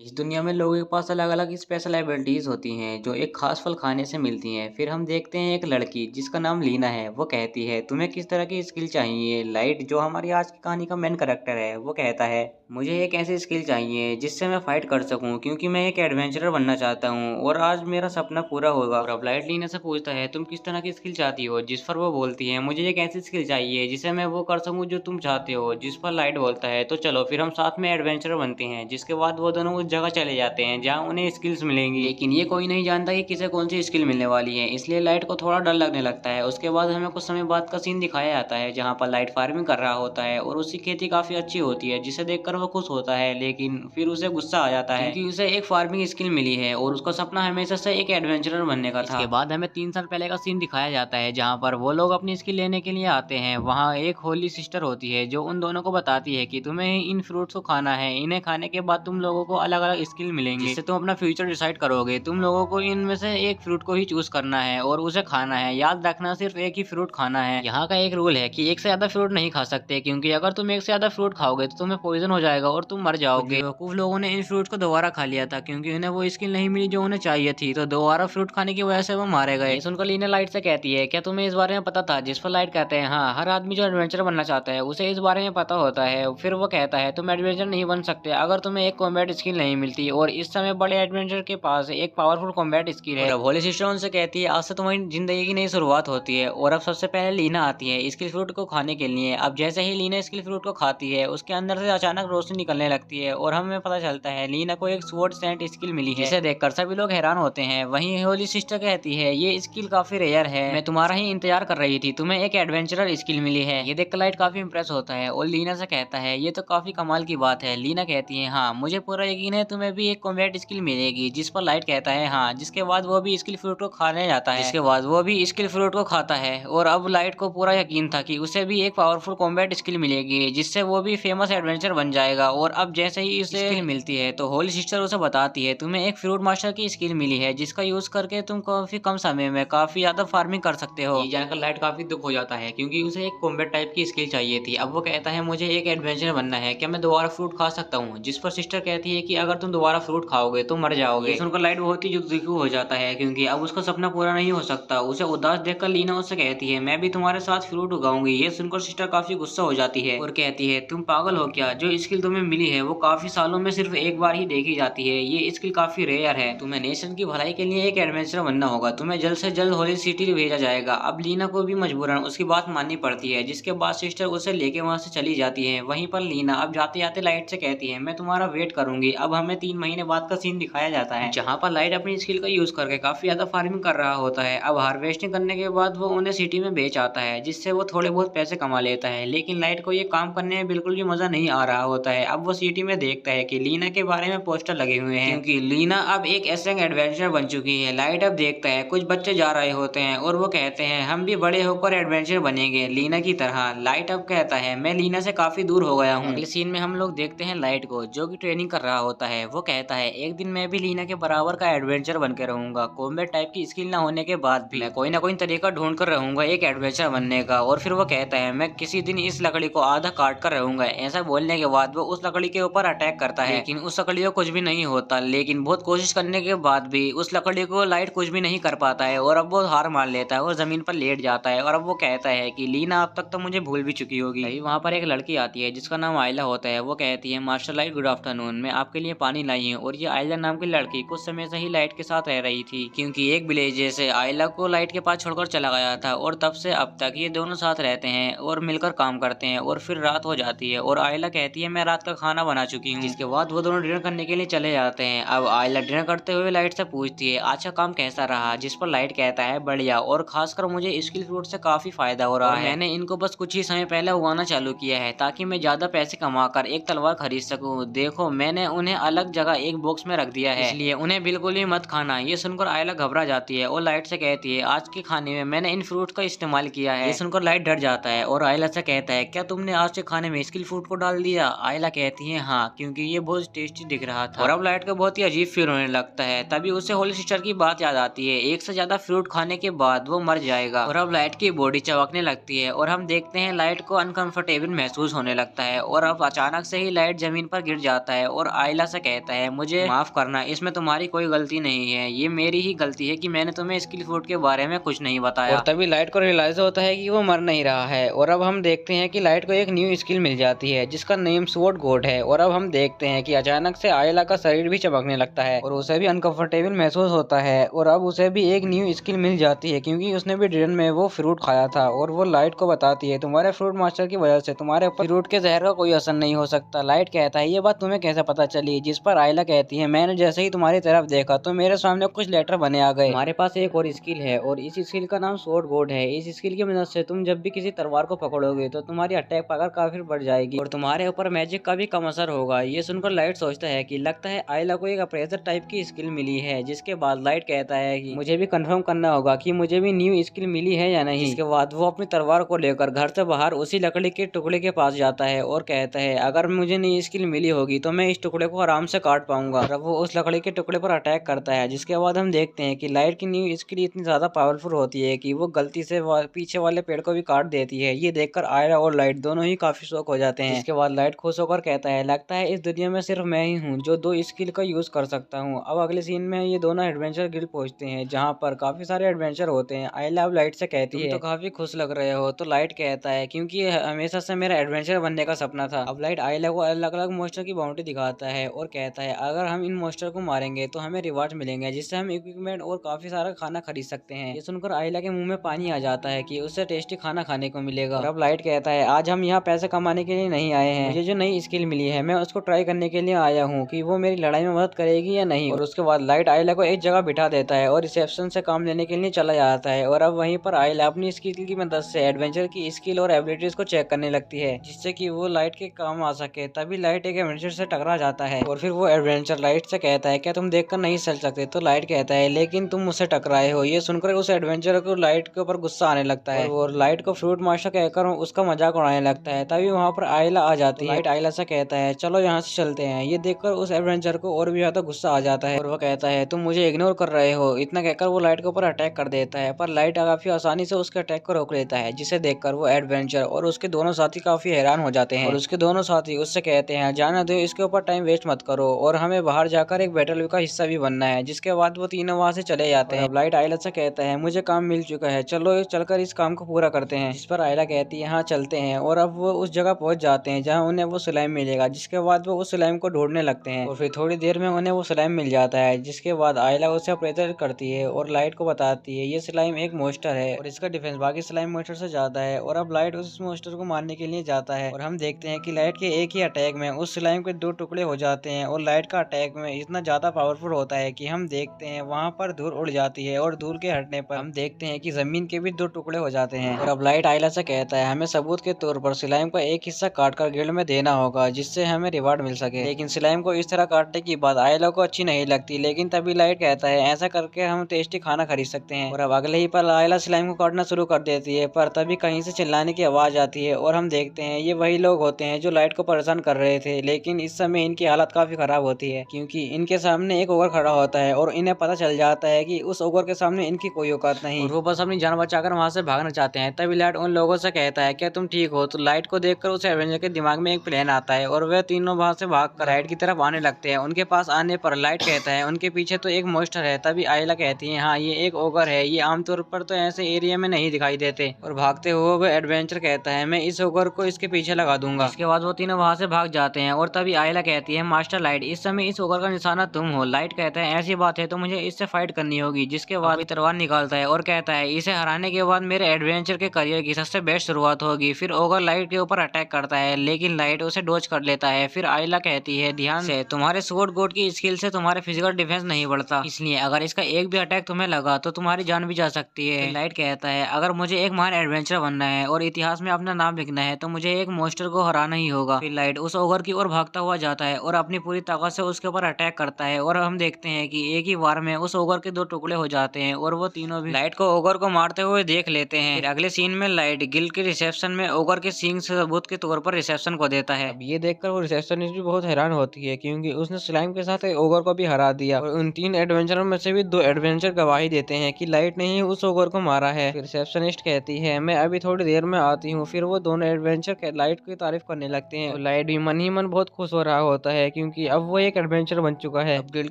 इस दुनिया में लोगों के पास अलग-अलग स्पेशल एबिलिटीज़ होती हैं, जो एक खास फल खाने से मिलती हैं। फिर हम देखते हैं एक लड़की जिसका नाम लीना है, वो कहती है तुम्हें किस तरह की स्किल चाहिए? लाइट जो हमारी आज की कहानी का मेन कैरेक्टर है, वो कहता है मुझे एक ऐसी स्किल चाहिए जिससे मैं फाइट कर सकूं क्योंकि मैं एक एडवेंचरर बनना चाहता हूं और आज मेरा सपना पूरा होगा। और अब लाइट लीना से पूछता है तुम किस तरह की स्किल चाहती हो? जिस पर वो बोलती है मुझे एक ऐसी स्किल चाहिए जिसे मैं वो कर सकूं जो तुम चाहते हो। जिस पर लाइट बोलता है तो चलो फिर हम साथ में एडवेंचरर बनते हैं। जिसके बाद वो दोनों उस जगह चले जाते हैं जहाँ उन्हें स्किल्स मिलेंगी, लेकिन ये कोई नहीं जानता कि किसे कौन सी स्किल मिलने वाली है, इसलिए लाइट को थोड़ा डर लगने लगता है। उसके बाद हमें कुछ समय बाद का सीन दिखाया जाता है जहाँ पर लाइट फार्मिंग कर रहा होता है और उसकी खेती काफी अच्छी होती है, जिसे देखकर वो खुश होता है। लेकिन फिर उसे गुस्सा आ जाता है क्योंकि उसे एक फार्मिंग स्किल मिली है और उसका सपना हमेशा से एक एडवेंचरर बनने का था। इसके बाद हमें 3 साल पहले का सीन दिखाया जाता है जहाँ पर वो लोग अपनी स्किल लेने के लिए आते हैं। वहाँ एक होली सिस्टर होती है जो उन दोनों को बताती है कि तुम्हें इन फ्रूट्स को खाना है, इन्हें खाने के बाद तुम लोगों को अलग अलग स्किल मिलेंगे जिससे तुम अपना फ्यूचर डिसाइड करोगे। तुम लोगों को इनमें से एक फ्रूट को ही चूज करना है और उसे खाना है। याद रखना सिर्फ एक ही फ्रूट खाना है। यहाँ का एक रूल है कि एक से ज्यादा फ्रूट नहीं खा सकते, क्योंकि अगर तुम एक से ज्यादा फ्रूट खाओगे तो तुम्हें पॉइजन हो जाएगा और तुम मर जाओगे। बेवकूफ लोगों ने इन फ्रूट को दोबारा खा लिया था क्योंकि उन्हें वो स्किल नहीं मिली जो उन्हें चाहिए थी, तो दोबारा फ्रूट खाने की वजह से वो मारे गए। ये सुनकर लीना लाइट से कहती है क्या तुम्हें इस बारे में पता था? जिस पर लाइट कहते हैं हाँ, हर आदमी जो एडवेंचर बनना चाहता है उसे इस बारे में पता होता है। फिर वो कहता है तुम एडवेंचर नहीं बन सकते अगर तुम्हें एक कॉम्बैट स्किल नहीं मिलती, और इस समय बड़े एडवेंचर के पास एक पावरफुल कॉम्बैट स्किल है। और अब होली सिस्टर उनसे कहती है आज से तुम्हारी जिंदगी की नई शुरुआत होती है। और अब सबसे पहले लीना आती है स्किल फ्रूट को खाने के लिए। अब जैसे ही लीना स्किल फ्रूट को खाती है उसके अंदर से अचानक रोशनी निकलने लगती है और हमें पता चलता है लीना को एक स्वॉर्ड सेंट स्किल मिली है, जिसे देखकर सभी लोग हैरान होते हैं। वहीं होली सिस्टर कहती है ये स्किल काफी रेयर है, मैं तुम्हारा ही इंतजार कर रही थी, तुम्हें एक एडवेंचरर स्किल मिली है। ये देखकर लाइट काफी इंप्रेस होता है और लीना से कहता है ये तो काफी कमाल की बात है। लीना कहती है हाँ, मुझे पूरा यकीन है तुम्हें भी एक कॉम्बैट स्किल मिलेगी। जिस पर लाइट कहता है हाँ, जिसके बाद वो भी स्किल फ्रूट को खाने जाता है। जिसके बाद वो भी स्किल फ्रूट को खाता है और अब लाइट को पूरा यकीन था कि उसे भी एक पावरफुल कॉम्बैट स्किल मिलेगी जिससे वो भी फेमस एडवेंचर बन जाएगा। और अब जैसे ही उसे स्किल मिलती है तो होली सिस्टर उसे बताती है तुम्हें एक फ्रूट मास्टर की स्किल मिली है जिसका यूज करके तुम काफी कम समय में काफी ज्यादा फार्मिंग कर सकते हो। ये जानकर लाइट काफी दुख हो जाता है क्योंकि उसे एक कॉम्बैट टाइप की स्किल चाहिए थी। अब वो कहता है मुझे एक एडवेंचर बनना है, क्या मैं दोबारा फ्रूट खा सकता हूँ? जिस पर सिस्टर कहती है कि अगर तुम दोबारा फ्रूट खाओगे तो मर जाओगे। ये सुनकर लाइट बहुत ही दुखी हो जाता है क्योंकि अब उसका सपना पूरा नहीं हो सकता। उसे उदास देखकर लीना उससे कहती है मैं भी तुम्हारे साथ फ्रूट उगाऊंगी। ये सुनकर सिस्टर काफी गुस्सा हो जाती है और कहती है तुम पागल हो क्या? जो स्किल तुम्हें मिली है वो काफी सालों में सिर्फ एक बार ही देखी जाती है, ये स्किल काफी रेयर है। तुम्हें नेशन की भलाई के लिए एक एडवेंचर बनना होगा, तुम्हें जल्द से जल्द होली सिटी भेजा जाएगा। अब लीना को भी मजबूरन उसकी बात माननी पड़ती है, जिसके बाद सिस्टर उसे लेके वहां से चली जाती है। वहीं पर लीना अब जाते जाते लाइट से कहती है मैं तुम्हारा वेट करूंगी। अब हमें 3 महीने बाद का सीन दिखाया जाता है जहाँ पर लाइट अपनी स्किल का यूज करके काफी ज्यादा फार्मिंग कर रहा होता है। अब हार्वेस्टिंग करने के बाद वो उन्हें सिटी में बेच आता है जिससे वो थोड़े बहुत पैसे कमा लेता है। लेकिन लाइट को ये काम करने में बिल्कुल भी मजा नहीं आ रहा होता है। अब वो सिटी में देखता है कि लीना के बारे में पोस्टर लगे हुए हैं क्योंकि लीना अब एक एसएंग एडवेंचर बन चुकी है। लाइट अब देखता है कुछ बच्चे जा रहे होते हैं और वो कहते हैं हम भी बड़े होकर एडवेंचर बनेंगे लीना की तरह। लाइट अब कहता है मैं लीना से काफी दूर हो गया हूँ। अगले सीन में हम लोग देखते हैं लाइट को जो कि ट्रेनिंग कर रहा होता है। वो कहता है एक दिन मैं भी लीना के बराबर का एडवेंचर बन के रहूंगा। कॉम्बैट टाइप की स्किल ना होने के बाद भी मैं कोई ना कोई तरीका ढूंढ कर रहूंगा एक एडवेंचर बनने का। और फिर वो कहता है मैं किसी दिन इस लकड़ी को आधा काट कर रहूंगा। ऐसा बोलने के बाद वो उस लकड़ी के ऊपर अटैक करता है, लेकिन उस लकड़ी को कुछ भी नहीं होता। लेकिन बहुत कोशिश करने के बाद भी उस लकड़ी को लाइट कुछ भी नहीं कर पाता है और अब वो हार मान लेता है और जमीन पर लेट जाता है। और अब वो कहता है कि लीना अब तक तो मुझे भूल भी चुकी होगी। तभी वहाँ पर एक लड़की आती है जिसका नाम आयला होता है। वो कहती है मास्टर लाइट गुड आफ्टरनून, मैं आपके लिए पानी लाई हूँ। और ये आयला नाम की लड़की कुछ समय से ही लाइट के साथ रह रही थी क्योंकि एक विलेजर से आयला को लाइट के पास छोड़कर चला गया था। और तब से अब तक ये दोनों साथ रहते हैं और मिलकर काम करते हैं। और फिर रात हो जाती है और आयला कहती है मैं रात का खाना बना चुकी हूँ, जिसके बाद वो दोनों डिनर करने के लिए चले जाते हैं। अब आयला डिनर करते हुए लाइट से पूछती है अच्छा काम कैसा रहा? जिस पर लाइट कहता है बढ़िया, और खासकर मुझे स्किल फ्रूट से काफी फायदा हो रहा है। मैंने इनको बस कुछ ही समय पहले उगाना चालू किया है ताकि मैं ज्यादा पैसे कमाकर एक तलवार खरीद सकूं। देखो मैंने उन्हें अलग जगह एक बॉक्स में रख दिया है, इसलिए उन्हें बिल्कुल भी मत खाना। ये सुनकर आयला घबरा जाती है और लाइट से कहती है आज के खाने में मैंने इन फ्रूट का इस्तेमाल किया है। ये सुनकर लाइट डर जाता है और आयला से कहता है क्या तुमने आज के खाने में स्किल फ्रूट को डाल दिया? आयला कहती है हाँ, क्योंकि ये बहुत टेस्टी दिख रहा था। और अब लाइट को बहुत ही अजीब फील होने लगता है। तभी उसे होली सिस्टर की बात याद आती है, एक से ज्यादा फ्रूट खाने के बाद वो मर जाएगा। और अब लाइट की बॉडी चमकने लगती है और हम देखते हैं लाइट को अनकंफर्टेबल महसूस होने लगता है। और अब अचानक से ही लाइट जमीन पर गिर जाता है और आयला से कहता है मुझे माफ करना, इसमें तुम्हारी कोई गलती नहीं है, ये मेरी ही गलती है कि मैंने तुम्हें स्किल फूड के बारे में कुछ नहीं बताया। और तभी लाइट को रियलाइज होता है कि वो मर नहीं रहा है। और अब हम देखते हैं कि लाइट को एक न्यू स्किल मिल जाती है जिसका नेम स्वॉर्ड गॉड है। और अब हम देखते हैं कि अचानक से आयला का शरीर भी चमकने लगता है और उसे भी अनकंफर्टेबल महसूस होता है। और अब उसे भी एक न्यू स्किल मिल जाती है क्योंकि उसने भी ड्रेन में वो फ्रूट खाया था। और वो लाइट को बताती है तुम्हारे फ्रूट मास्टर की वजह से तुम्हारे ऊपर फ्रूट के जहर का कोई असर नहीं हो सकता। लाइट कहता है ये बात तुम्हें कैसे पता चली, जिस पर आयला कहती है मैंने जैसे ही तुम्हारी तरफ देखा तो मेरे सामने कुछ लेटर बने आ गए। हमारे पास एक और स्किल है और इस स्किल का नाम स्वॉर्ड गॉड है। इस स्किल की मदद से तुम जब भी किसी तलवार को पकड़ोगे तो तुम्हारी अटैक पावर काफी बढ़ जाएगी और तुम्हारे ऊपर मैजिक का भी कम असर होगा। ये सुनकर लाइट सोचता है कि लगता है आयला को एक अप्रेजर टाइप की स्किल मिली है। जिसके बाद लाइट कहता है कि मुझे भी कंफर्म करना होगा कि मुझे भी न्यू स्किल मिली है या नहीं। इसके बाद वो अपनी तलवार को लेकर घर से बाहर उसी लकड़ी के टुकड़े के पास जाता है और कहता है अगर मुझे नई स्किल मिली होगी तो मैं इस टुकड़े को आराम से काट पाऊंगा। और वो उस लकड़ी के टुकड़े पर अटैक करता है। जिसके बाद हम देखते हैं कि लाइट की न्यू स्किल इतनी ज्यादा पावरफुल होती है कि वो गलती से पीछे वाले पेड़ को भी काट देती है। ये देखकर आयरा और लाइट दोनों ही काफी शॉक हो जाते हैं। इसके बाद लाइट खुश होकर कहता है लगता है इस दुनिया में सिर्फ मैं ही हूँ जो दो स्किल का यूज कर सकता हूँ। अब अगले सीन में ये दोनों एडवेंचर गिल्ड पहुंचते हैं जहाँ पर काफी सारे एडवेंचर होते हैं। आयला अब लाइट से कहती है तो काफी खुश लग रहे हो। तो लाइट कहता है क्योंकि हमेशा से मेरा एडवेंचर बनने का सपना था। अब लाइट आयला को अलग अलग मोस्टर की बाउंड्री दिखाता है और कहता है अगर हम इन मोस्टर को मारेंगे तो हमें रिवार्ड मिलेंगे जिससे हम इक्विपमेंट और काफी सारा खाना खरीद सकते हैं। ये सुनकर आयला के मुंह में पानी आ जाता है कि उससे टेस्टी खाना खाने को मिलेगा। और अब लाइट कहता है आज हम यहाँ पैसे कमाने के लिए नहीं आए हैं, मुझे जो नई स्किल मिली है मैं उसको ट्राई करने के लिए आया हूँ कि वो मेरी लड़ाई में मदद करेगी या नहीं। और उसके बाद लाइट आयला को एक जगह बिठा देता है और रिसेप्शन से काम लेने के लिए चला जाता है। और अब वहीं पर आयला अपनी स्किल की मदद से एडवेंचर की स्किल और एबिलिटीज को चेक करने लगती है जिससे कि वो लाइट के काम आ सके। तभी लाइट एक एडवेंचर से टकरा जाता है और फिर वो एडवेंचर लाइट से कहता है क्या तुम देखकर नहीं चल सकते। तो लाइट कहता है लेकिन तुम मुझसे टकराए हो। ये सुनकर उस एडवेंचर को लाइट के ऊपर गुस्सा आने लगता है और लाइट को फ्रूट मास्टर कहकर उसका मजाक उड़ाने लगता है। तभी वहाँ पर आयला आ जाती है। लाइट आयला से कहता है चलो यहाँ से चलते हैं। ये देखकर उस एडवेंचर को और भी ज्यादा गुस्सा आ जाता है और वो कहता है तुम मुझे इग्नोर कर रहे हो। इतना कहकर वो लाइट के ऊपर अटैक कर देता है पर लाइट काफी आसानी से उसके अटैक को रोक लेता है जिसे देखकर वो एडवेंचर और उसके दोनों साथी काफी हैरान हो जाते हैं। और उसके दोनों साथी उससे कहते हैं जाना दो, इसके ऊपर टाइम वेस्ट मत करो और हमें बाहर जाकर एक बैटल का हिस्सा भी बनना है। जिसके बाद वो तीनों वहाँ से चले जाते हैं। लाइट आयला से कहता है मुझे काम मिल चुका है, चलो चलकर इस काम को पूरा करते हैं। जिस पर आयला कहती है हाँ चलते हैं। और अब वो उस जगह पहुंच जाते हैं जहाँ उन्हें वो स्लाइम मिलेगा। जिसके बाद वो उस स्लाइम को ढूंढने लगते हैं और फिर थोड़ी देर में उन्हें वो स्लाइम मिल जाता है। जिसके बाद आयला उसे अप्रेजर करती है और लाइट को बताती है ये स्लाइम एक मोस्टर है और इसका डिफेंस बाकी स्लाइम मोस्टर से ज्यादा है। और अब लाइट उस मोस्टर को मारने के लिए जाता है और हम देखते हैं कि लाइट के एक ही अटैक में उस स्लाइम के दो टुकड़े हो जाते हैं। और लाइट का अटैक में इतना ज्यादा पावरफुल होता है कि हम देखते हैं वहां पर धूल उड़ जाती है और धूल के हटने पर हम देखते हैं कि जमीन के भी दो टुकड़े हो जाते हैं। और अब लाइट आयला से कहता है हमें सबूत के तौर पर स्लाइम का एक हिस्सा काटकर गिल्ड में देना होगा जिससे हमें रिवार्ड मिल सके। लेकिन स्लाइम को इस तरह काटने की बात आयला को अच्छी नहीं लगती। लेकिन तभी लाइट कहता है ऐसा करके हम टेस्टी खाना खरीद सकते हैं। और अब अगले ही पल आयला स्लाइम को काटना शुरू कर देती है पर तभी कहीं से चिल्लाने की आवाज आती है और हम देखते हैं ये वही लोग होते हैं जो लाइट को परेशान कर रहे थे। लेकिन इस समय इनकी हालत काफी खराब होती है क्योंकि इनके सामने एक ओगर खड़ा होता है और इन्हें पता चल जाता है कि उस ओगर के सामने इनकी कोई औकात नहीं और वो बस अपनी जान बचाकर वहां से भागना चाहते हैं। तभी लाइट उन लोगों से कहता है क्या तुम ठीक हो। तो लाइट को देखकर उस एवेंजर के दिमाग में एक प्लान आता है और वे तीनों वहां से भागकर लाइट की तरफ आने लगते हैं। उनके पास आने पर लाइट कहता है उनके पीछे तो एक मोस्टर है। तभी आयला कहती है हाँ ये एक ओगर है, ये आमतौर पर तो ऐसे एरिया में नहीं दिखाई देते। और भागते हुए वो एडवेंचर कहता है मैं इस ओगर को इसके पीछे लगा दूंगा। इसके बाद वो तीनों वहां से भाग जाते हैं और तभी आयला कहती है मास्टर लाइट इस समय इस ओगर का निशाना तुम हो। लाइट कहता है ऐसी बात है तो मुझे इससे फाइट करनी होगी। जिसके बाद तलवार निकालता है और कहता है इसे हराने के बाद मेरे एडवेंचर के करियर की सबसे बेस्ट शुरुआत होगी। फिर ओगर लाइट के ऊपर अटैक करता है लेकिन लाइट उसे डोज कर लेता है। फिर आयला कहती है ध्यान से तुम्हारे स्वॉर्ड गॉड की स्किल से तुम्हारे फिजिकल डिफेंस नहीं बढ़ता, इसलिए अगर इसका एक भी अटैक तुम्हें लगा तो तुम्हारी जान भी जा सकती है। लाइट कहता है अगर मुझे एक महान एडवेंचर बनना है और इतिहास में अपना नाम लिखना है तो मुझे एक मोस्टर को हराना ही होगा। फिर लाइट उस ओगर की ओर भागता हुआ जाता है और अपनी पूरी ताकत से उसके ऊपर अटैक करता है और हम देखते हैं कि एक ही वार में उस ओगर के दो टुकड़े हो जाते हैं और वो तीनों भी लाइट को ओगर को मारते हुए देख लेते हैं। फिर अगले सीन में लाइट गिल्ड के रिसेप्शन में ओगर के सींग से सबूत के तौर पर रिसेप्शन को देता है। अब ये देखकर वो रिसेप्शनिस्ट भी बहुत हैरान होती है क्योंकि उसने स्लाइम के साथ एक ओगर को भी हरा दिया और उन तीन एडवेंचरों में से भी दो एडवेंचर गवाही देते हैं कि लाइट ने ही उस ओगर को मारा है। फिर रिसेप्शनिस्ट कहती है मैं अभी थोड़ी देर में आती हूँ। फिर वो दोनों एडवेंचर लाइट की तारीफ करने लगते हैं। लाइट भी मन ही मन बहुत खुश हो रहा होता है क्योंकि अब वो एक एडवेंचर बन चुका है। अब गिल्ड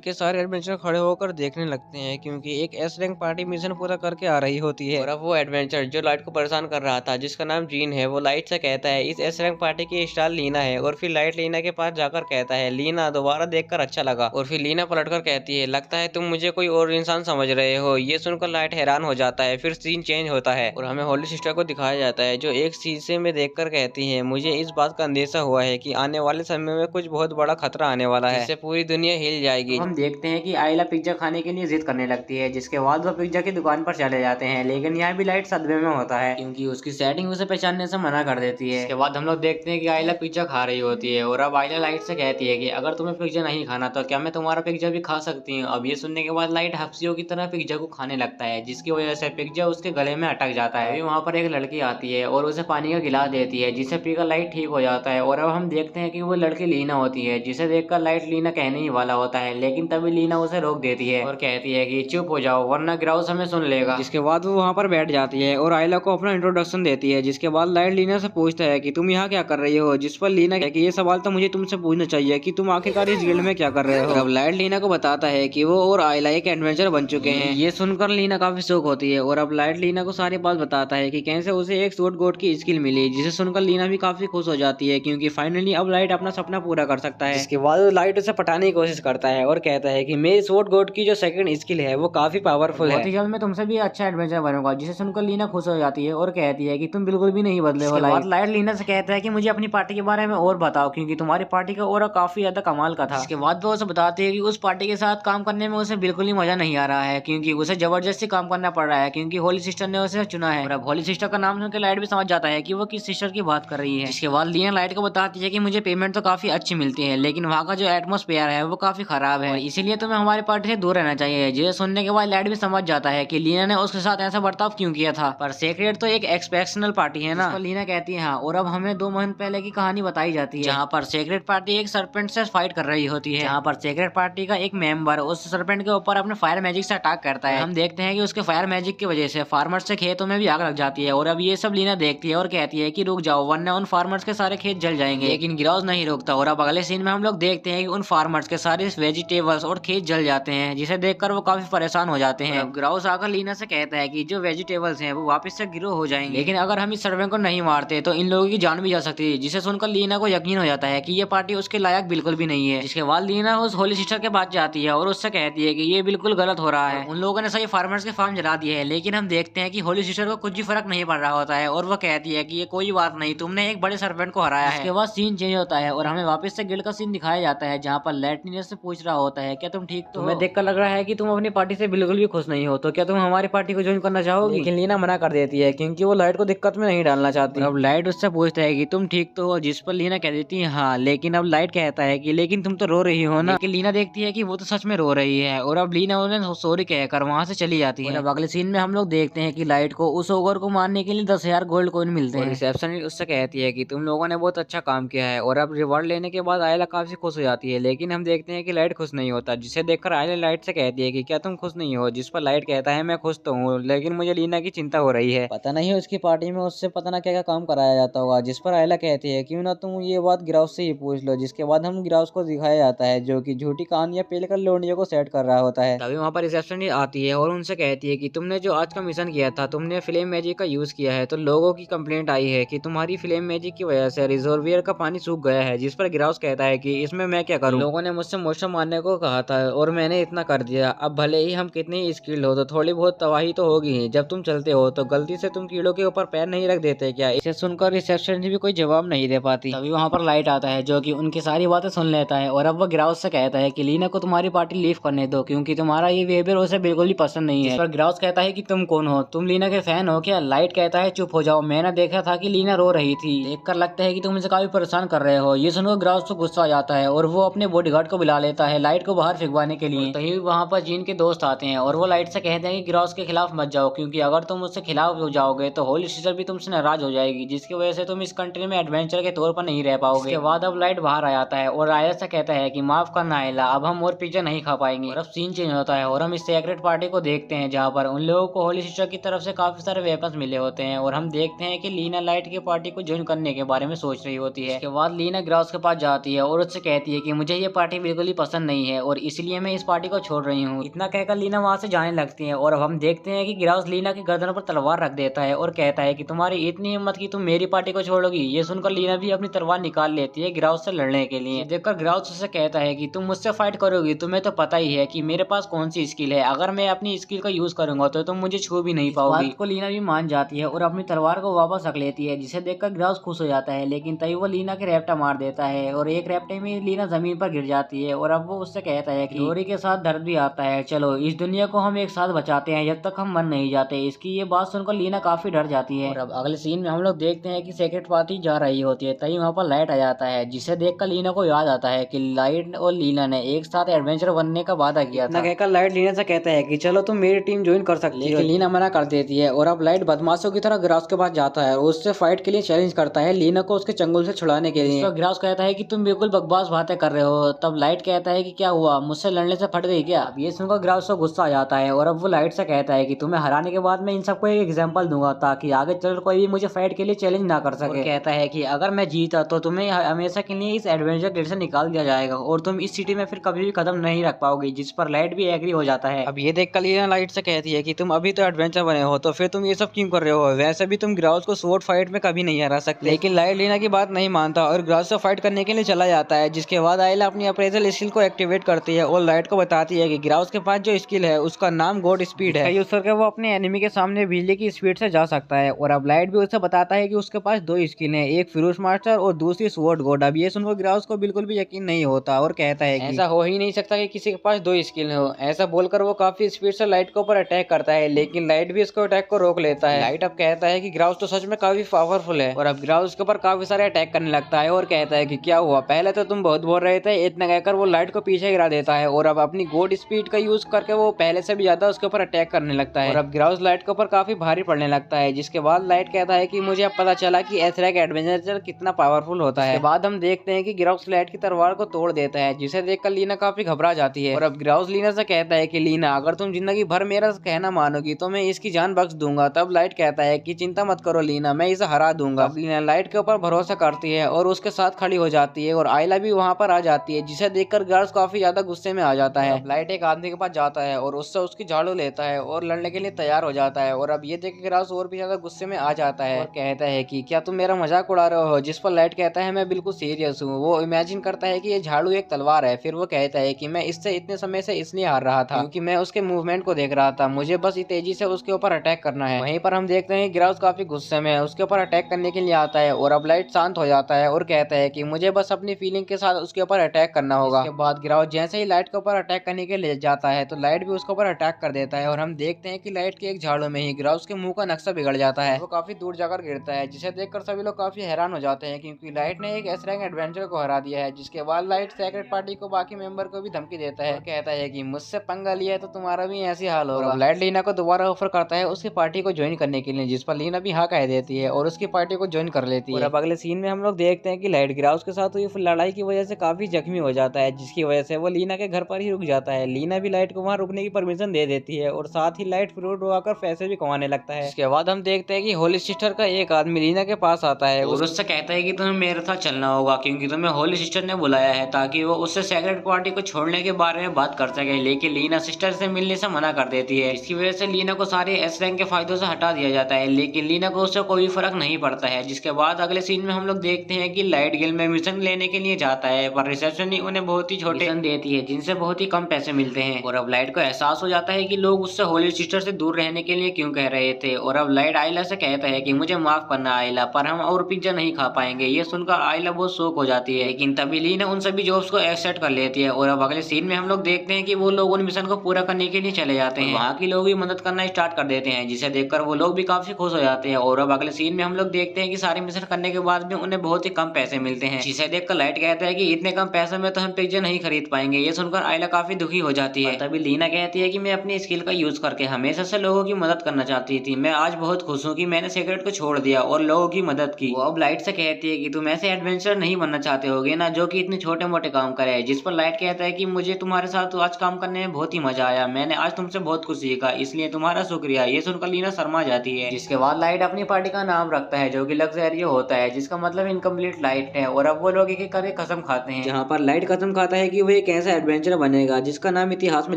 के सारे एडवेंचर खड़े होकर देखने लगते हैं क्योंकि एक एस रैंक पार्टी मिशन पूरा करके आ रही होती है। और अब वो एडवेंचर जो लाइट को परेशान कर रहा था, जिसका नाम जीन है, वो लाइट से कहता है इस एस रैंक पार्टी की स्टार लीना है। और फिर लाइट लीना के पास जाकर कहता है लीना दोबारा देखकर अच्छा लगा। और फिर लीना पलटकर कहती है लगता है तुम मुझे कोई और इंसान समझ रहे हो। ये सुनकर लाइट हैरान हो जाता है। फिर सीन चेंज होता है और हमें होली सिस्टर को दिखाया जाता है जो एक शीशे में देखकर कहती है मुझे इस बात का अंदेशा हुआ है कि आने वाले समय में कुछ बहुत बड़ा खतरा आने वाला है, जिससे पूरी दुनिया हिल जाएगी। तो हम देखते हैं कि आयला पिज्जा खाने के लिए जिद करने लगती है, जिसके बाद वो पिज्जा की दुकान पर चले जाते हैं। लेकिन यहाँ भी लाइट सदमे में होता है क्योंकि उसकी सेटिंग उसे पहचानने से मना कर देती है। इसके बाद हम लोग देखते हैं कि आयला पिज्जा खा रही होती है और अब आयला लाइट से कहती है कि अगर तुम्हें पिज्जा नहीं खाना तो क्या मैं तुम्हारा पिज्जा भी खा सकती हूँ। अब ये सुनने के बाद लाइट हफ्सियों की तरह पिज्जा को खाने लगता है, जिसकी वजह से पिज्जा उसके गले में अटक जाता है। वहाँ पर एक लड़की आती है और उसे पानी का गिलास देती है, जिसे पीकर लाइट ठीक हो जाता है। और अब हम देखते हैं कि वो लड़की लीना होती है, जिसे देखकर लाइट लीना कहने ही वाला होता है, लेकिन तभी लीना उसे रोक देती है और कहती है कि चुप हो जाओ वरना ग्राउस हमें सुन लेगा। जिसके बाद वो वहाँ पर बैठ जाती है और आयला को अपना इंट्रोडक्शन देती है। जिसके बाद लाइट लीना से पूछता है कि तुम यहाँ क्या कर रही हो, जिस पर लीना कहती है कि ये सवाल तो मुझे तुमसे पूछना चाहिए कि तुम आखिरकार इस गिल्ड में क्या कर रहे हो। अब लाइट लीना को बताता है कि वो और आयला एक एडवेंचर बन चुके हैं। ये सुनकर लीना काफी शौक होती है और अब लाइट लीना को सारी बात बताता है कि कैसे उसे एक शॉर्ट गोट की स्किल मिली, जिसे सुनकर लीना भी काफी खुश हो जाती है क्योंकि फाइनली अब लाइट अपना सपना पूरा कर सकता है। इसके बाद लाइट उसे पटाने की कोशिश करता है और कहता है कि मेरी शॉर्ट गोट की जो सेकंड स्किल है वो काफी पावरफुल है। बहुत ही जल्द मैं तुमसे भी अच्छा एडवेंचर बनूंगा, जिसे सुनकर लीना खुश हो जाती है और कहती है कि तुम बिल्कुल भी नहीं बदले हो। लाइट लीना से कहता है कि मुझे अपनी पार्टी के बारे में और बताओ क्योंकि तुम्हारी पार्टी का और काफी ज्यादा कमाल का था। इसके बाद वो उसे बताती है कि उस पार्टी के साथ काम करने में उसे बिल्कुल ही मजा नहीं आ रहा है क्योंकि उसे जबरदस्ती काम करना पड़ रहा है क्योंकि होली सिस्टर ने उसे चुना है। और अब होली सिस्टर का नाम सुनकर लाइट भी समझ जाता है कि वो किस सिस्टर की बात कर रही है। इसके बाद लीना लाइट को बताती है कि मुझे पेमेंट तो काफी अच्छी मिलती है लेकिन वहाँ का जो एटमोस्फेयर है वो काफी खराब है, इसीलिए तुम्हें हमारी पार्टी से दूर रहना चाहिए। जिसे सुनने के बाद लाइट भी समझ जाता है कि लीना ने उसके साथ ऐसा बर्ताव क्यों किया था। पर सेक्रेट तो एक एक्सपेक्शनल पार्टी है ना, लीना कहती है हाँ। और अब हमें 2 महीने पहले की कहानी बताई जाती है जहाँ पर सेक्रेट पार्टी एक सरपेंट से फाइट कर रही होती है, जहाँ पर सेक्रेट पार्टी का एक मेंबर उस सरपेंट के ऊपर अपने फायर मैजिक से अटैक करता है। हम देखते हैं कि उसके फायर मैजिक की वजह से फार्मर्स के खेतों में भी आग लग जाती है। और अब ये सब लीना देखती है और कहती है कि रुक जाओ वरना उन फार्मर्स के सारे खेत जल जाएंगे, लेकिन गिराउस नहीं रुकता। और अब अगले सीन में हम लोग देखते हैं कि उन फार्मर्स के सारे वेजिटेबल्स और खेत जल जाते हैं, जिसे देखकर वो काफी परेशान हो जाते हैं। ग्राउस आकर लीना से कहता है कि जो वेजिटेबल्स हैं वो वापस से गिरो हो जाएंगे, लेकिन अगर हम इस सर्वेंट को नहीं मारते तो इन लोगों की जान भी जा सकती है। जिसे सुनकर लीना को यकीन हो जाता है कि ये पार्टी उसके लायक बिल्कुल भी नहीं है। जिसके बाद लीना उस होली सिस्टर के पास जाती है और उससे कहती है कि ये बिल्कुल गलत हो रहा है, उन लोगों ने सही फार्मर्स के फार्म जला दिए है। लेकिन हम देखते हैं कि होली सिस्टर को कुछ भी फर्क नहीं पड़ रहा होता है और वो कहती है कि ये कोई बात नहीं, तुमने एक बड़े सर्वेंट को हराया है। इसके बाद सीन चेंज होता है और हमें वापस से गिल्ड का सीन दिखाया जाता है जहाँ पर लाइट से पूछ रहा होता है क्या तुम ठीक तो तुम्हें देखकर लग रहा है कि तुम अपनी पार्टी से बिल्कुल भी खुश नहीं हो, तो क्या तुम हमारी पार्टी को ज्वाइन करना चाहोगी। लेकिन लीना मना कर देती है क्योंकि वो लाइट को दिक्कत में नहीं डालना चाहती। अब लाइट उससे पूछता है कि तुम ठीक तो हो, जिस पर लीना कह देती है हाँ। लेकिन अब लाइट कहता है कि लेकिन तुम तो रो रही हो ना। लेकिन लीना देखती है कि वो तो सच में रो रही है और अब लीना उन्हें सॉरी कहकर वहां से चली जाती है। अब अगले सीन में हम लोग देखते हैं कि लाइट को उस ओगर को मारने के लिए 10,000 गोल्ड कॉइन मिलते हैं। रिसेप्शनिस्ट उससे कहती है कि तुम लोगों ने बहुत अच्छा काम किया है। और अब रिवॉर्ड लेने के बाद आयला काफी खुश हो जाती है, लेकिन हम देखते हैं कि लाइट खुश नहीं होता, जिसे देखकर आयला लाइट से कहती है कि क्या तुम खुश नहीं हो। जिस पर लाइट कहता है मैं खुश तो हूँ लेकिन मुझे लीना की चिंता हो रही है, पता नहीं उसकी पार्टी में उससे पता ना क्या क्या काम कराया जाता होगा। जिस पर आयला कहती है क्यों ना तुम ये बात ग्राउस से ही पूछ लो। जिसके बाद हम ग्राउस को दिखाया जाता है जो कि झूठी कहानियां पेलकर लोनियों को सेट कर रहा होता है। तभी वहाँ पर रिसेप्शनिस्ट आती है और उनसे कहती है कि तुमने जो आज का मिशन किया था, तुमने फ्लेम मैजिक का यूज किया है, तो लोगों की कंप्लेंट आई है कि तुम्हारी फ्लेम मैजिक की वजह से रिजर्वियर का पानी सूख गया है। जिस पर ग्राउस कहता है कि इसमें मैं क्या करूं, लोगों ने मुझसे मोशन मारने को कहा था और मैंने इतना कर दिया। अब भले ही हम कितने ही स्किल्ड हो तो थोड़ी बहुत तबाही तो होगी ही। जब तुम चलते हो तो गलती से तुम कीड़ों के ऊपर पैर नहीं रख देते क्या। इसे सुनकर रिसेप्शनिस्ट भी कोई जवाब नहीं दे पाती। तभी वहाँ पर लाइट आता है जो कि उनकी सारी बातें सुन लेता है और अब वो ग्राउस से कहता है कि लीना को तुम्हारी पार्टी लीव करने दो क्योंकि तुम्हारा ये बिहेवियर उसे बिल्कुल भी पसंद नहीं है। इस पर ग्राउस कहता है कि तुम कौन हो, तुम लीना के फैन हो क्या। लाइट कहता है चुप हो जाओ, मैंने देखा था कि लीना रो रही थी, देखकर लगता है कि तुम मुझे काफी परेशान कर रहे हो। ये सुनकर ग्राउस को गुस्सा आ जाता है और वो अपने बॉडीगार्ड को बुला लेता है लाइट को बाहर फिगवाने के लिए। तभी वहाँ पर जीन के दोस्त आते हैं और वो लाइट से कहते हैं कि ग्राउस के खिलाफ मत जाओ क्योंकि अगर तुम उससे खिलाफ हो जाओगे तो होली सिस्टर भी तुमसे नाराज हो जाएगी, जिसकी वजह से तुम इस कंट्री में एडवेंचर के तौर पर नहीं रह पाओगे। इसके बाद अब लाइट बाहर आ जाता है और आयला से कहता है कि माफ करना आयला, अब हम और पिज्जा नहीं खा पाएंगे। और अब सीन चेंज होता है और हम इस सेक्रेट पार्टी को देखते हैं जहाँ पर उन लोगों को होली सिस्टर की तरफ से काफी सारे वेपन्स मिले होते हैं और हम देखते हैं कि लीना लाइट की पार्टी को ज्वाइन करने के बारे में सोच रही होती है। इसके बाद लीना ग्राउस के पास जाती है और उससे उससे कहती है कि मुझे ये पार्टी बिल्कुल ही पसंद नहीं है और इसलिए मैं इस पार्टी को छोड़ रही हूँ। इतना कहकर लीना वहाँ से जाने लगती है और अब हम देखते हैं कि गिराउस लीना की गर्दन पर तलवार रख देता है और कहता है कि तुम्हारी इतनी हिम्मत कि तुम मेरी पार्टी को छोड़ोगी। ये सुनकर लीना भी अपनी तलवार निकाल लेती है गिराउस से लड़ने के लिए। देखकर गिराउस उससे कहता है कि तुम मुझसे फाइट करोगी, तुम्हें तो पता ही है कि मेरे पास कौन सी स्किल है, अगर मैं अपनी स्किल का यूज करूंगा तो तुम मुझे छू भी नहीं पाओगी। बात को लीना भी मान जाती है और अपनी तलवार को वापस रख लेती है, जिसे देखकर गिराउस खुश हो जाता है। लेकिन तभी वो लीना के रैप्टा मार देता है और एक रैप्टे में लीना जमीन पर गिर जाती है और अब वो उससे कहता है कि लोरी के साथ दर्द भी आता है, चलो इस दुनिया को हम एक साथ बचाते हैं जब तक हम मर नहीं जाते। इसकी ये बात सुनकर लीना काफी डर जाती है। और अब अगले सीन में हम लोग देखते हैं कि सेक्रेट पार्टी जा रही होती है, तभी वहाँ पर लाइट आ जाता है, जिसे देखकर लीना को याद आता है कि लाइट और लीना ने एक साथ एडवेंचर बनने का वादा किया था। कहकर लाइट लीना से कहता है कि चलो तुम मेरी टीम ज्वाइन कर सकती हो, लेकिन लीना मना कर देती है और अब लाइट बदमाशों की तरह गिराउस के पास जाता है और उससे फाइट के लिए चैलेंज करता है लीना को उसके चंगुल से छुड़ाने के लिए। तो गिराउस कहता है कि तुम बिल्कुल बकवास बातें कर रहे हो। तब लाइट कहता है कि क्या हुआ, मुझसे लड़ने से फट गई क्या? अब ये सुनकर गिराउस को गुस्सा आ जाता है और अब वो लाइट से कहता है कि तुम्हें हराने के बाद मैं इन सबको एक एग्जांपल दूंगा ताकि आगे चलकर कोई भी मुझे फाइट के लिए चैलेंज ना कर सके। कहता है कि अगर मैं जीता तो तुम्हें हमेशा के लिए इस एडवेंचर गेट से निकाल दिया जाएगा और तुम इस सिटी में फिर कभी भी कदम नहीं रख पाओगी, जिस पर लाइट भी एग्री हो जाता है। अब ये देखकर लीना लाइट से कहती है कि तुम अभी तो एडवेंचर बने हो तो फिर तुम ये सब क्यों कर रहे हो, वैसे भी तुम गिराउस को स्वॉर्ड फाइट में कभी नहीं हरा सकते। लेकिन लाइट लीना की बात नहीं मानता और गिराउस से फाइट करने के लिए चला जाता है, जिसके बाद आयला अपनी अप्रेजल स्किल को एक्टिवेट करती है और लाइट को बताती है कि गिराउस के पास जो स्किल है उसका नाम गॉड स्पीड है, यूज करके वो अपने एनिमी के सामने बिजली की स्पीड से जा सकता है। और अब लाइट भी उसे बताता है कि उसके पास दो स्किल है, एक फिरोज मास्टर और दूसरी स्वॉर्ड गॉड। अब ये सुनकर गिराउस को बिल्कुल भी यकीन नहीं होता और कहता है कि ऐसा हो ही नहीं सकता कि किसी के पास दो स्किल हो। ऐसा बोलकर वो काफी स्पीड से लाइट के ऊपर अटैक करता है, लेकिन लाइट भी उसको अटैक को रोक लेता है। लाइट अब कहता है कि गिराउस तो सच में काफी पावरफुल है और अब गिराउस के ऊपर काफी सारे अटैक करने लगता है और कहता है कि क्या हुआ, पहले तो तुम बहुत बोल रहे थे। इतना कहकर वो लाइट को पीछे गिरा देता है और अब अपनी गॉड स्पीड का यूज करके वो पहले से भी ज्यादा उसके ऊपर अटैक करने लगता है और अब गिराउस लाइट के ऊपर काफी भारी पड़ने लगता है। जिसके बाद लाइट कहता है कि मुझे अब पता चला कि एथेरा का एडवेंचर कितना पावरफुल होता है। इसके बाद हम देखते हैं कि गिराउस लाइट की तलवार को तोड़ देता है, जिसे देखकर लीना काफी घबरा जाती है और अब गिराउस लीना से कहता है कि लीना अगर तुम जिंदगी भर मेरा कहना मानोगी तो मैं इसकी जान बख्श दूंगा। तब लाइट कहता है कि चिंता मत करो लीना, मैं इसे हरा दूंगा। अब लीना लाइट के ऊपर भरोसा करती है और उसके साथ खड़ी हो जाती है और आयला भी वहाँ पर आ जाती है, जिसे देखकर गिराउस काफी ज्यादा गुस्से में आ जाता है। लाइट एक आदमी के पास जाता है और उससे उसकी झाड़ू लेता है और लड़ने के लिए तैयार हो जाता है और अब ये देख गिराउस और भी ज्यादा गुस्से में आ जाता है और कहता है कि क्या तुम मेरा मजाक उड़ा रहे हो? जिस पर लाइट कहता है मैं बिल्कुल सीरियस हूँ। वो इमेजिन करता है कि ये झाड़ू एक तलवार है। फिर वो कहता है कि मैं इससे इतने समय से इसलिए हार रहा था क्योंकि मैं उसके मूवमेंट को देख रहा था, मुझे बस तेजी से उसके ऊपर अटैक करना है। वहीं पर हम देखते हैं गिराउस काफी गुस्से में उसके ऊपर अटैक करने के लिए आता है और अब लाइट शांत हो जाता है और कहता है कि मुझे बस अपनी फीलिंग के साथ उसके ऊपर अटैक करना होगा। इसके बाद गिराउस जैसे ही लाइट के ऊपर अटैक करने के लिए जाता है तो लाइट भी उसके ऊपर अटैक कर देता है और हम देखते हैं कि लाइट के एक झाड़ू में ही गिराउस के मुंह का नक्शा बिगड़ जाता है, वो काफी दूर जाकर गिरता है, जिसे देखकर सभी लोग काफी हैरान हो जाते हैं क्योंकि लाइट ने एक एस रैंक एडवेंचर को हरा दिया है। जिसके बाद लाइट सेक्रेट पार्टी को बाकी मेंबर को भी धमकी देता है, कहता है कि मुझसे पंगा लिया है तो तुम्हारा भी ऐसी हाल होगा। लाइट लीना को दोबारा ऑफर करता है उसकी पार्टी को ज्वाइन करने के लिए, जिस पर लीना भी हाँ कह देती है और उसकी पार्टी को ज्वाइन कर लेती है। और अब अगले सीन में हम लोग देखते हैं कि लाइट गिराउस के साथ हुई लड़ाई की वजह से काफी जख्मी हो जाता है, जिसकी वजह से वो लीना के घर पर ही रुक जाता है। लीना भी लाइट को वहाँ रुकने की परमिशन दे देती है और साथ ही लाइट फ्रूट उगाकर पैसे भी कमाने लगता है। इसके बाद हम देखते हैं कि होली सिस्टर का एक आदमी लीना के पास आता है और उससे कहता है कि तुम्हें मेरे साथ चलना होगा क्योंकि तुम्हें होली सिस्टर ने बुलाया है ताकि वो उससे सेक्रेट पार्टी को छोड़ने के बारे में बात कर सके। लेकिन लीना सिस्टर से मिलने से मना कर देती है। इसकी वजह से लीना को सारे एस रैंक के फायदों से हटा दिया जाता है, लेकिन लीना को उससे कोई फर्क नहीं पड़ता है। जिसके बाद अगले सीन में हम लोग देखते हैं कि लाइट गिल में मिशन लेने के लिए जाता है पर रिसेप्शन उन्हें बहुत ही छोटे मिशन देती है जिनसे बहुत ही कम पैसे मिलते हैं और अब लाइट को एहसास हो जाता है कि लोग उससे होली सिस्टर से दूर रहने के लिए क्यों कह रहे थे। और अब लाइट आयला से कहता है कि मुझे माफ करना आयला, पर हम और पिज्जा नहीं खा पाएंगे। ये सुनकर आयला बहुत शौक हो जाती है, लेकिन तभी लीना उन सभी जॉब्स को एक्सेप्ट कर लेती है। और अब अगले सीन में हम लोग देखते हैं कि वो लोग उन मिशन को पूरा करने के लिए चले जाते हैं, वहाँ के लोग भी मदद करना स्टार्ट कर देते हैं, जिसे देखकर वो लोग भी काफी खुश हो जाते हैं। और अब अगले सीन में हम लोग देखते हैं कि सारे मिशन करने के बाद भी उन्हें बहुत ही कम पैसे मिलते हैं, जिसे देखकर लाइट कहता है कि इतने कम पैसे में तो हम पिज्जा नहीं खरीद पाएंगे। ये सुनकर आयला काफी दुखी हो जाती है। तभी लीना कहती है कि मैं अपनी स्किल का यूज करके हमेशा से लोगों की मदद करना चाहती थी, मैं आज बहुत खुश हूँ कि मैंने सिगरेट को छोड़ दिया और लोगों की मदद की। वो अब लाइट से कहती है कि तुम ऐसे एडवेंचर नहीं बनना चाहते होगे ना जो कि इतने छोटे मोटे काम करे। जिस पर लाइट कहता है कि मुझे तुम्हारे साथ आज काम करने में बहुत ही मजा आया, मैंने आज तुमसे बहुत कुछ सीखा, इसलिए तुम्हारा शुक्रिया। ये सुनकर लीना शर्मा जाती है। जिसके बाद लाइट अपनी पार्टी का नाम रखता है जो कि लग्जरियो होता है, जिसका मतलब इनकम्प्लीट लाइट है। और अब वो लोग एक एक करके कसम खाते हैं, जहाँ पर लाइट कसम खाता है कि वो एक ऐसा एडवेंचर बनेगा जिसका नाम इतिहास में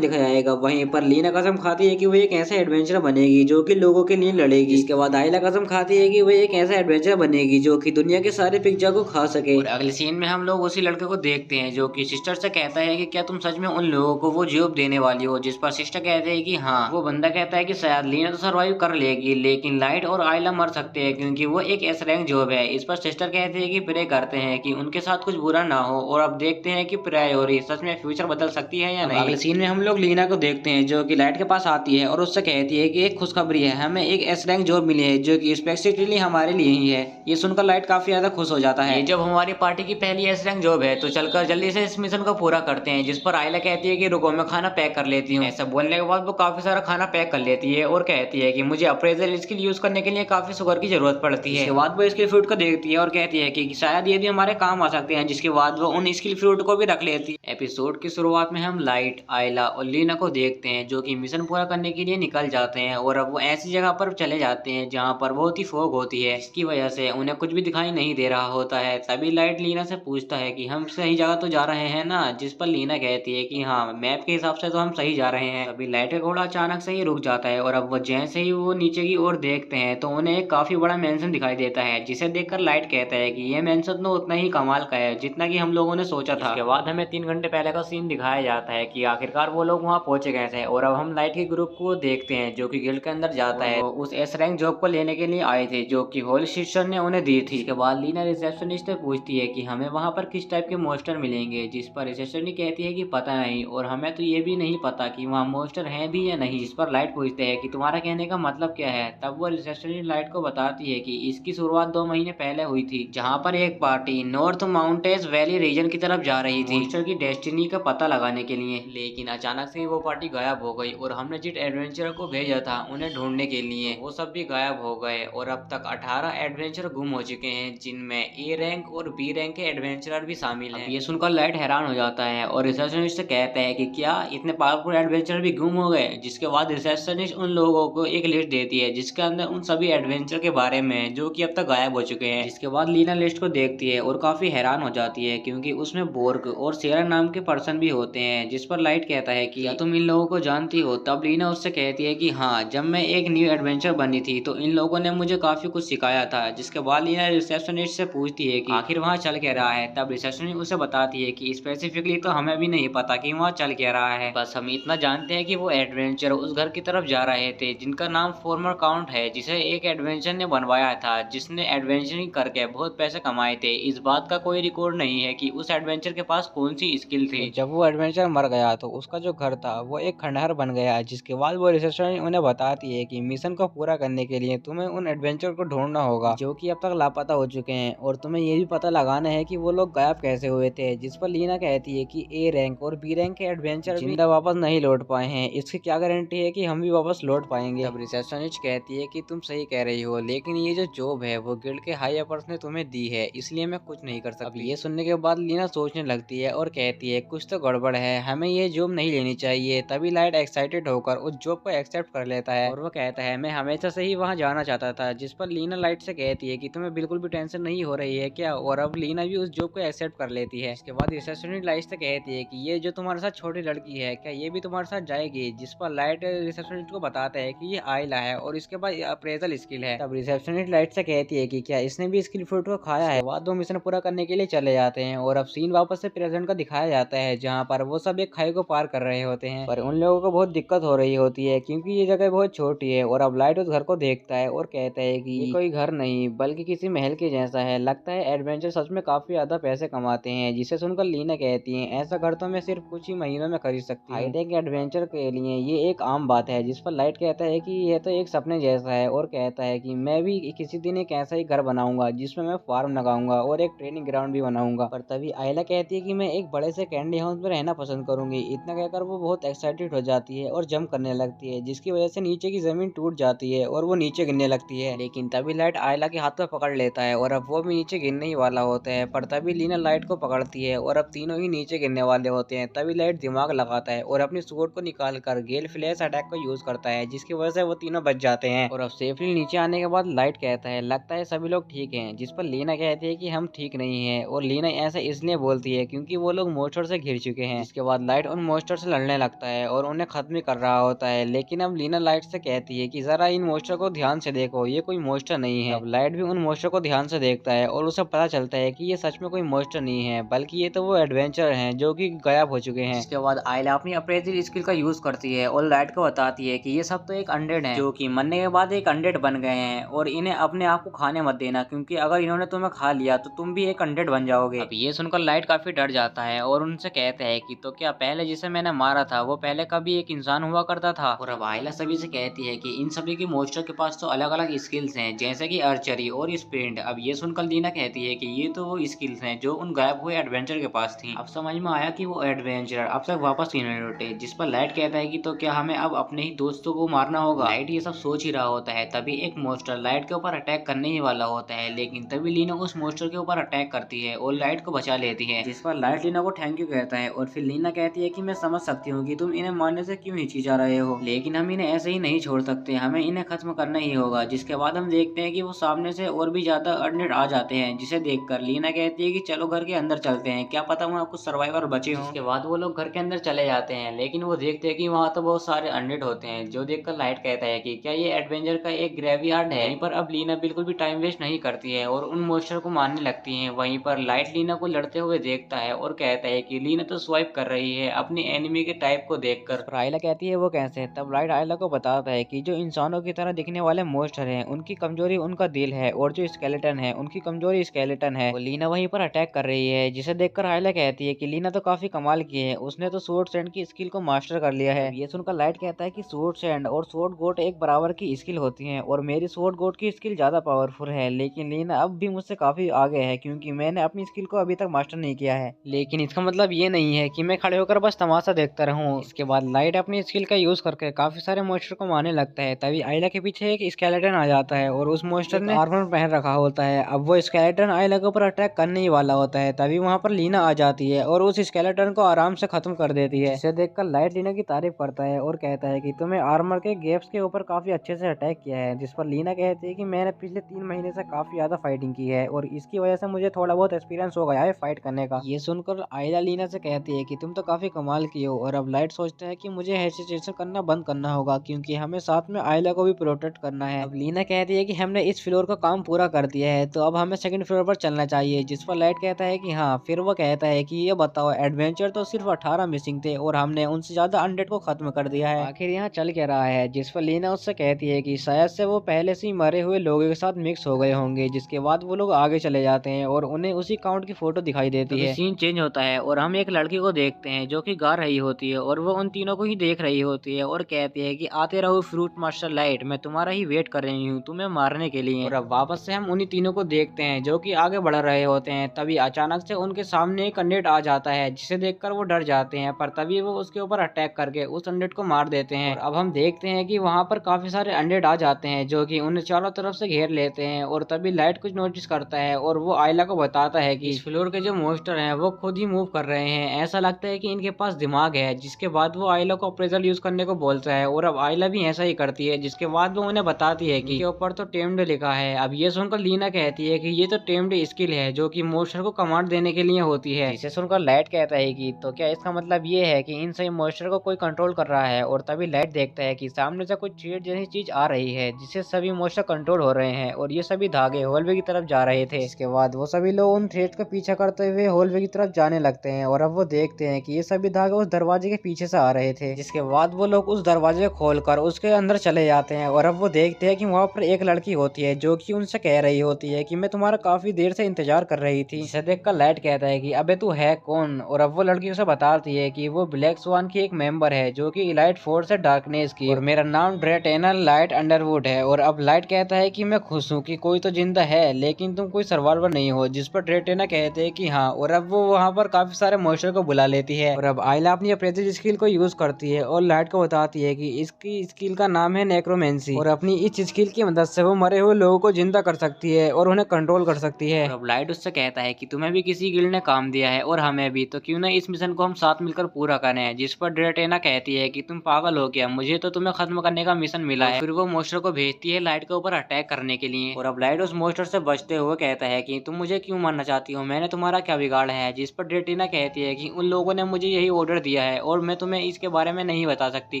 लिखा जाएगा। वहीं पर लीना कसम खाती है कि वो एक ऐसा एडवेंचर बनेगी जो कि लोगों के लिए लड़ेगी। इसके बाद आयला कसम खाती है कि वो एक ऐसा एडवेंचर बनेगी जो कि दुनिया के सारे पिज्जा को खा सके। और अगले सीन में हम लोग उसी लड़के को देखते हैं जो कि सिस्टर से कहता है कि क्या तुम सच में उन लोगों को वो जॉब देने वाली हो, जिस पर सिस्टर कहते हैं कि हाँ। वो बंदा कहता है कि शायद लीना तो सर्वाइव कर लेगी लेकिन लाइट और आयला मर सकते हैं क्योंकि वो एक एस रैंक जॉब है। इस पर सिस्टर कहते हैं कि प्रे करते हैं कि उनके साथ कुछ बुरा ना हो। और अब देखते हैं कि प्रायोरी सच में फ्यूचर बदल सकती है या नहीं। अगले सीन में हम लोग लीना को देखते हैं जो कि लाइट के पास आती है और उससे कहती है कि एक खुशखबरी है, हमें एक एस रैंक जॉब मिली है जो कि स्पेसिफिकली हमारे लिए ही है। ये सुनकर लाइट काफी ज्यादा खुश हो जाता है। ये जब हमारी पार्टी की पहली एस रैंक जॉब है तो चलकर जल्दी से इस मिशन को पूरा करते हैं। जिस पर आयला कहती है कि रुको मैं खाना पैक कर लेती हूँ। ऐसा बोलने के बाद वो काफी सारा खाना पैक कर लेती है और कहती है कि मुझे अप्रेजल स्किल यूज करने के लिए काफी शुगर की जरूरत पड़ती है। इसके बाद वो स्किल फ्रूट को देखती है और कहती है कि शायद ये भी हमारे काम आ सकते हैं, जिसके बाद वो उन स्किल फ्रूट को भी रख लेती है। एपिसोड की शुरुआत में हम लाइट, आयला और लीना को देखते हैं जो कि मिशन पूरा करने के लिए निकल जाते हैं और अब वो ऐसी जगह पर चले जाते हैं जहाँ पर बहुत ही फॉग होती है, इसकी वजह से उन्हें कुछ भी दिखाई नहीं दे रहा होता है। तभी लाइट लीना से पूछता है कि हम सही जगह तो जा रहे हैं ना, जिस पर लीना कहती है कि हाँ मैप के हिसाब से तो हम सही जा रहे हैं। तभी लाइट का घोड़ा अचानक से ही रुक जाता है और अब वो जैसे ही वो नीचे की ओर देखते हैं तो उन्हें एक काफी बड़ा मेंशन दिखाई देता है, जिसे देखकर लाइट कहता है कि ये मेंशन तो उतना ही कमाल का है जितना कि हम लोगों ने सोचा था। इसके बाद हमें 3 घंटे पहले का सीन दिखाया जाता है कि आखिरकार वो लोग वहाँ पहुंचे कैसे। और अब हम लाइट के ग्रुप को देखते हैं जो कि गिल्ड के अंदर जाता है। उस एस रैंक जॉब को लेने के लिए आए थे जो कि होल सिस्टर ने उन्हें दी थी। इसके बाद लीना रिसेप्शनिस्ट से पूछती है कि हमें वहाँ पर किस टाइप के मोस्टर मिलेंगे, जिस पर रिसेप्शनिस्ट कहती है कि पता नहीं और हमें तो ये भी नहीं पता कि वहाँ मोस्टर हैं भी या नहीं। जिस पर लाइट पूछते हैं कि तुम्हारा कहने का मतलब क्या है। तब वो रिसेप्शनिस्ट लाइट को बताती है कि इसकी शुरुआत 2 महीने पहले हुई थी जहाँ पर एक party north mountains valley region की तरफ जा रही थी मोस्टर की डेस्टिनी का पता लगाने के लिए, लेकिन अचानक से वो पार्टी गायब हो गई और हमने जिस एडवेंचर को भेजा था उन्हें ढूंढने के लिए वो सब भी गायब हो गए। और अब तक 18 एडवेंचर गुम हो चुके हैं जिनमें ए रैंक और बी रैंक के एडवेंचरर भी शामिल हैं। ये सुनकर लाइट हैरान हो जाता है और रिसेप्शनिस्ट से कहता है कि क्या इतने पावरफुल एडवेंचर भी गुम हो गए। जिसके बाद रिसेप्शनिस्ट उन लोगों को एक लिस्ट देती है जिसके अंदर उन सभी एडवेंचर के बारे में जो कि अब तक गायब हो चुके हैं। जिसके बाद लीना लिस्ट को देखती है और काफी हैरान हो जाती है क्योंकि उसमें बोर्ग और सेरा नाम के पर्सन भी होते हैं। जिस पर लाइट कहता है कि क्या तुम इन लोगों को जानती हो। तब लीना उससे कहती है कि हाँ, जब मैं एक न्यू एडवेंचर बनी थी तो इन लोगों ने मुझे काफी कुछ सिखाया था। जिसके बाद लीना रिसेप्शनिस्ट से पूछती है कि आखिर वहाँ चल क्या रहा है। तब रिसेप्शनिस्ट उसे बताती है कि स्पेसिफिकली तो हमें भी नहीं पता कि वहाँ चल क्या रहा है, बस हम इतना जानते हैं कि वो एडवेंचर उस घर की तरफ जा रहे थे जिनका नाम फॉर्मर काउंट है, जिसे एक एडवेंचर ने बनवाया था जिसने एडवेंचरिंग करके बहुत पैसे कमाए थे। इस बात का कोई रिकॉर्ड नहीं है कि उस एडवेंचर के पास कौन सी स्किल थी। जब वो एडवेंचर मर गया तो उसका जो घर था वो एक खंडहर बन गया। जिसके बाद वो रिसेप्शनिस्ट उन्हें बताती है कि मिशन को पूरा करने के लिए तुम्हें उन एडवेंचर को ढूंढना होगा जो कि अब तक लापता हो चुके हैं और तुम्हें ये भी पता लगाना है कि वो लोग गायब कैसे हुए थे। जिस पर लीना कहती है कि ए रैंक और बी रैंक के एडवेंचर जिंदा वापस नहीं लौट पाए हैं, इसकी क्या गारंटी है कि हम भी वापस लौट पाएंगे। तब रिसेप्शनिस्ट कहती है कि तुम सही कह रही हो, लेकिन ये जो जॉब है वो गिल्ड के हाई अपर्स ने तुम्हें दी है, इसलिए मैं कुछ नहीं कर सकती। ये सुनने के बाद लीना सोचने लगती है और कहती है कुछ तो गड़बड़ है, हमें ये जॉब नहीं लेनी चाहिए। तभी लाइट एक्साइटेड होकर उस जॉब को एक्सेप्ट कर लेता है और वो कहता है मैं हमेशा से ही वहाँ जाना चाहता था। जिस पर लीना लाइट से कहती है कि तुम्हें बिल्कुल भी टेंशन नहीं हो रही है क्या। और अब लीना भी उस जॉब को एक्सेप्ट कर लेती है। इसके बाद रिसेप्शनिस्ट लाइट से कहती है कि ये जो तुम्हारे साथ छोटी लड़की है क्या ये भी तुम्हारे साथ जाएगी। जिस पर लाइट रिसेप्शनिस्ट को बताता है कि ये आयला है और इसके बाद अप्रेजल स्किल है। तब रिसेप्शनिस्ट लाइट से कहती है कि क्या इसने भी स्किल फ्रूट को खाया है। बाद दो मिशन पूरा करने के लिए चले जाते हैं और अब सीन वापस से प्रेजेंट का दिखाया जाता है जहाँ पर वो सब एक खाई को पार कर रहे होते हैं। पर उन लोगों को बहुत दिक्कत हो रही होती है क्योंकि ये जगह बहुत छोटी है। और अब लाइट उस घर को देखता है और कहता है कि ये कोई घर नहीं बल्कि किसी महल के जैसा है, लगता है एडवेंचर सच में काफी ज्यादा पैसे कमाते हैं। जिसे सुनकर लीना कहती है ऐसा घर तो मैं सिर्फ कुछ ही महीनों में खरीद सकती हूँ। हाईटेक एडवेंचर के लिए ये एक आम बात है। जिस पर लाइट कहता है कि यह तो एक सपने जैसा है और कहता है कि मैं भी किसी दिन एक ऐसा ही घर बनाऊंगा जिसमें मैं फार्म लगाऊंगा और एक ट्रेनिंग ग्राउंड भी बनाऊंगा। पर तभी आयला कहती है कि मैं एक बड़े से कैंडी हाउस में रहना पसंद करूंगी। इतना कहकर वो बहुत एक्साइटेड हो जाती है और जंप करने लगती है जिसकी वजह से नीचे की जमीन टूट जाती है और वो नीचे गिरने लगती है। लेकिन तभी लाइट आयला के हाथ पर पकड़ लेता है और अब वो भी नीचे गिरने ही वाला होता है। पर तभी लीना लाइट को पकड़ती है और अब तीनों ही नीचे गिरने वाले होते हैं। तभी लाइट दिमाग लगाता है और अपनी स्वॉर्ड को निकाल कर गेल फ्लैश अटैक को यूज करता है जिसकी वजह से वो तीनों बच जाते हैं। और अब सेफली नीचे आने के बाद लाइट कहता है लगता है सभी लोग ठीक हैं। जिस पर लीना कहती है कि हम ठीक नहीं है और लीना ऐसा इसलिए बोलती है क्योंकि वो लोग मॉन्स्टर से घिर चुके हैं। इसके बाद लाइट उन मॉन्स्टर से लड़ने लगता है और उन्हें खत्म कर रहा होता है, लेकिन अब लीना लाइट से कहती है कि जरा इन मॉन्स्टर को ध्यान से देखो, ये कोई मॉन्स्टर नहीं है। अब लाइट भी उन मॉन्स्टर को ध्यान से देखता है और उसे पता चलता है कि ये सच में कोई मॉन्स्टर नहीं है, बल्कि ये तो वो एडवेंचर हैं जो कि गायब हो चुके हैं। इसके बाद आयला अपनी अप्रेजल स्किल का यूज करती है और लाइट को बताती है कि ये सब तो एक अनडेड है, जो कि मरने के बाद एक अनडेड बन गए हैं और इन्हें अपने आप को खाने मत देना, क्योंकि अगर इन्होंने तुम्हें खा लिया तो तुम भी एक अनडेड बन जाओगे। अब ये सुनकर लाइट काफी डर जाता है और उनसे कहते हैं कि तो क्या पहले जिसे मैंने मारा था वो पहले कभी एक इंसान हुआ करता था। और अब आयला सभी से कहती है कि इन सभी के मॉन्स्टर के पास तो अलग अलग स्किल्स हैं, जैसे कि आर्चरी और स्प्रिंट। अब ये सुनकर लीना कहती है कि ये तो वो स्किल्स हैं जो उन गायब हुए एडवेंचर के पास थी। अब समझ में आया कि वो एडवेंचर अब तक वापस क्यों नहीं लौटे, जिस पर लाइट कहता है कि तो क्या हमें अब अपने ही दोस्तों को मारना होगा। लाइट ये सब सोच ही रहा होता है, तभी एक मॉन्स्टर लाइट के ऊपर अटैक करने ही वाला होता है, लेकिन तभी लीना उस मॉन्स्टर के ऊपर अटैक करती है और लाइट को बचा लेती है, जिस पर लाइट लीना को थैंक यू कहता है। और फिर लीना कहती है कि मैं समझ सकती हूँ कि तुम इन्हें मारने से क्यों हिचकिचा रहे हो, लेकिन हम इन्हें ऐसे ही नहीं छोड़ सकते, हमें इन्हें खत्म करना ही होगा। जिसके बाद हम देखते हैं कि वो सामने से और भी ज्यादा अनडेड आ जाते हैं, जिसे देखकर लीना कहती है कि चलो घर के अंदर चलते हैं, क्या पता वहाँ कुछ सर्वाइवर बचे हों। उसके बाद वो लोग घर के अंदर चले जाते हैं, लेकिन वो देखते हैं कि वहाँ तो बहुत सारे अनडेड होते हैं, जो देखकर लाइट कहता है कि क्या ये एडवेंचर का एक ग्रेवयार्ड है। वहीं पर अब लीना बिल्कुल भी टाइम वेस्ट नहीं करती है और उन मॉन्स्टर को मारने लगती है। वहीं पर लाइट लीना को लड़ते हुए देखता है और कहता है कि लीना तो स्वाइप कर रही है अपनी एनिमी के टाइप को देखकर। आयला कहती है वो कैसे। तब लाइट आयला को बताता है कि जो इंसानों की तरह दिखने वाले मॉन्स्टर हैं उनकी कमजोरी उनका दिल है और जो स्केलेटन है उनकी कमजोरी स्केलेटन है। वो लीना वहीं पर अटैक कर रही है, जिसे देखकर आयला कहती है कि लीना तो काफी कमाल की है, उसने तो स्वॉर्ड सैंड की स्किल को मास्टर कर लिया है। ये सुनकर लाइट कहता है कि स्वॉर्ड सैंड और स्वॉर्ड गोट एक बराबर की स्किल होती है और मेरी स्वॉर्ड गोट की स्किल ज्यादा पावरफुल है, लेकिन लीना अब भी मुझसे काफी आगे है क्योंकि मैंने अपनी स्किल को अभी तक मास्टर नहीं किया है। लेकिन इसका मतलब ये नहीं है कि मैं खड़े होकर बस तमाशा देखता रहूं। इसके बाद लाइट अपनी स्किल का यूज करके काफी सारे मॉन्स्टर को मारने लगता है। तभी आयला के पीछे एक स्केलेटन आ जाता है और उस मॉन्स्टर ने आर्मर पहन रखा होता है। अब वो स्केलेटन आयला के ऊपर अटैक करने ही वाला होता है, तभी वहां पर लीना आ जाती है और उस स्केलेटन को आराम से खत्म कर देती है। इसे देखकर लाइट लीना की तारीफ करता है और कहता है कि तुम्हें आर्मर के गैप्स के ऊपर काफी अच्छे से अटैक किया है। जिस पर लीना कहती है कि मैंने पिछले 3 महीने से काफी ज्यादा फाइटिंग की है और इसकी वजह से मुझे थोड़ा बहुत एक्सपीरियंस हो गया है फाइट करने का। ये सुनकर आयला लीना से कहती है कि तुम तो काफी कमाल की हो। और अब लाइट सोचता है कि मुझे हेजिटेशन करना बंद करना होगा क्योंकि हमें साथ में आयला को भी प्रोटेक्ट करना है। अब लीना कहती है कि हमने इस फ्लोर का काम पूरा कर दिया है, तो अब हमें सेकंड फ्लोर पर चलना चाहिए। जिस पर लाइट कहता है कि हाँ। फिर वो कहता है कि ये बताओ, एडवेंचर तो सिर्फ 18 मिसिंग थे और हमने उनसे ज्यादा अनडेड को खत्म कर दिया है, आखिर यहाँ चल क्या रहा है। जिस पर लीना उससे कहती है कि शायद से वो पहले से ही मरे हुए लोगों के साथ मिक्स हो गए होंगे। जिसके बाद वो लोग आगे चले जाते हैं और उन्हें उसी काउंट की फोटो दिखाई देती है। सीन चेंज होता है और हम एक लड़की को देखते हैं जो कि गा रही होती है और वो उन तीनों को ही देख रही होती है और कहती है कि आते रहो फ्रूट मास्टर लाइट, मैं तुम्हारा ही वेट कर रही हूँ तुम्हें मारने के लिए। और अब वापस से हम उन्हीं तीनों को देखते हैं जो कि आगे बढ़ रहे होते हैं। तभी अचानक से उनके सामने एक अनडेड आ जाता है, जिसे देखकर वो डर जाते हैं, पर तभी वो उसके ऊपर अटैक करके उस अनडेड को मार देते हैं। और अब हम देखते हैं कि वहां पर काफी सारे अनडेड आ जाते हैं जो कि उन्हें चारों तरफ से घेर लेते हैं। और तभी लाइट कुछ नोटिस करता है और वो आयला को बताता है कि इस फ्लोर के जो मॉन्स्टर हैं वो खुद ही मूव कर रहे हैं, ऐसा लगता है कि इनके पास दिमाग है। जिसके बाद वो आयला को अप्रेजल यूज करने को बोलता है और अब आयला भी ऐसा ही करती है। जिसके बाद वो उन्हें बताती है कि इनके ऊपर तो टेम्ड लिखा है। अब ये सुनकर लीना कहती है कि ये तो टेम्ड स्किल है जो कि मॉन्स्टर को कमांड देने के लिए होती है। इसे सुनकर लाइट कहता है कि तो क्या इसका मतलब ये है कि इन सभी मॉन्स्टर को कोई कंट्रोल कर रहा है। और तभी लाइट देखता है कि सामने से कुछ चीट जैसी चीज आ रही है, जिससे सभी मॉन्स्टर कंट्रोल हो रहे हैं और ये सभी धागे हॉलवे की तरफ जा रहे थे। इसके बाद वो सभी लोग उन थ्रेड का पीछा करते हुए हॉलवे की तरफ जाने लगते हैं और अब वो देखते हैं कि ये सभी धागे उस दरवाजे के पीछे से आ रहे थे। जिसके बाद वो लोग उस दरवाजे को खोलकर उसके अंदर चले जाते हैं और अब वो देखते हैं कि वहाँ पर एक लड़की होती है जो कि उनसे कह रही होती है कि मैं तुम्हारा काफी देर से इंतजार कर रही थी। इसे देखकर लाइट कहता है कि अबे तू है कौन। और अब वो लड़की उसे बताती है कि वो ब्लैक स्वान की एक मेंबर है जो कि इलाइट फोर्स है डार्कनेस की, और मेरा नाम ड्रेटेनल लाइट अंडरवुड है। और अब लाइट कहता है कि मैं खुश हूँ कि कोई तो जिंदा है, लेकिन तुम कोई सर्वाइवर नहीं हो। जिस पर ड्रेटेना कहते हैं कि हाँ। और अब वो वहाँ पर काफी सारे मॉन्स्टर को बुला लेती है और अब आयला अपनी अप्रेजल स्किल को यूज करती है और लाइट को बताती है कि इसकी स्किल का नाम है नेक्रोमेंसी और अपनी इस स्किल की मदद से वो मरे हुए लोगों को जिंदा कर सकती है और उन्हें कंट्रोल कर सकती है। और अब लाइट उससे कहता है कि तुम्हें भी किसी गिल्ड ने काम दिया है और हमें भी, तो क्यों ना इस मिशन को हम साथ मिलकर पूरा करें। जिस पर ड्रेटेना कहती है कि तुम पागल हो क्या, मुझे तो तुम्हें खत्म करने का मिशन मिला है। फिर वो मॉन्स्टर को भेजती है लाइट के ऊपर अटैक करने के लिए और अब लाइट उस मॉन्स्टर से बचते हुए कहता है कि तुम मुझे क्यों मारना चाहते बताती हूँ मैंने तुम्हारा क्या बिगाड़ा है। जिस पर रेटिना कहती है कि उन लोगों ने मुझे यही ऑर्डर दिया है और मैं तुम्हें इसके बारे में नहीं बता सकती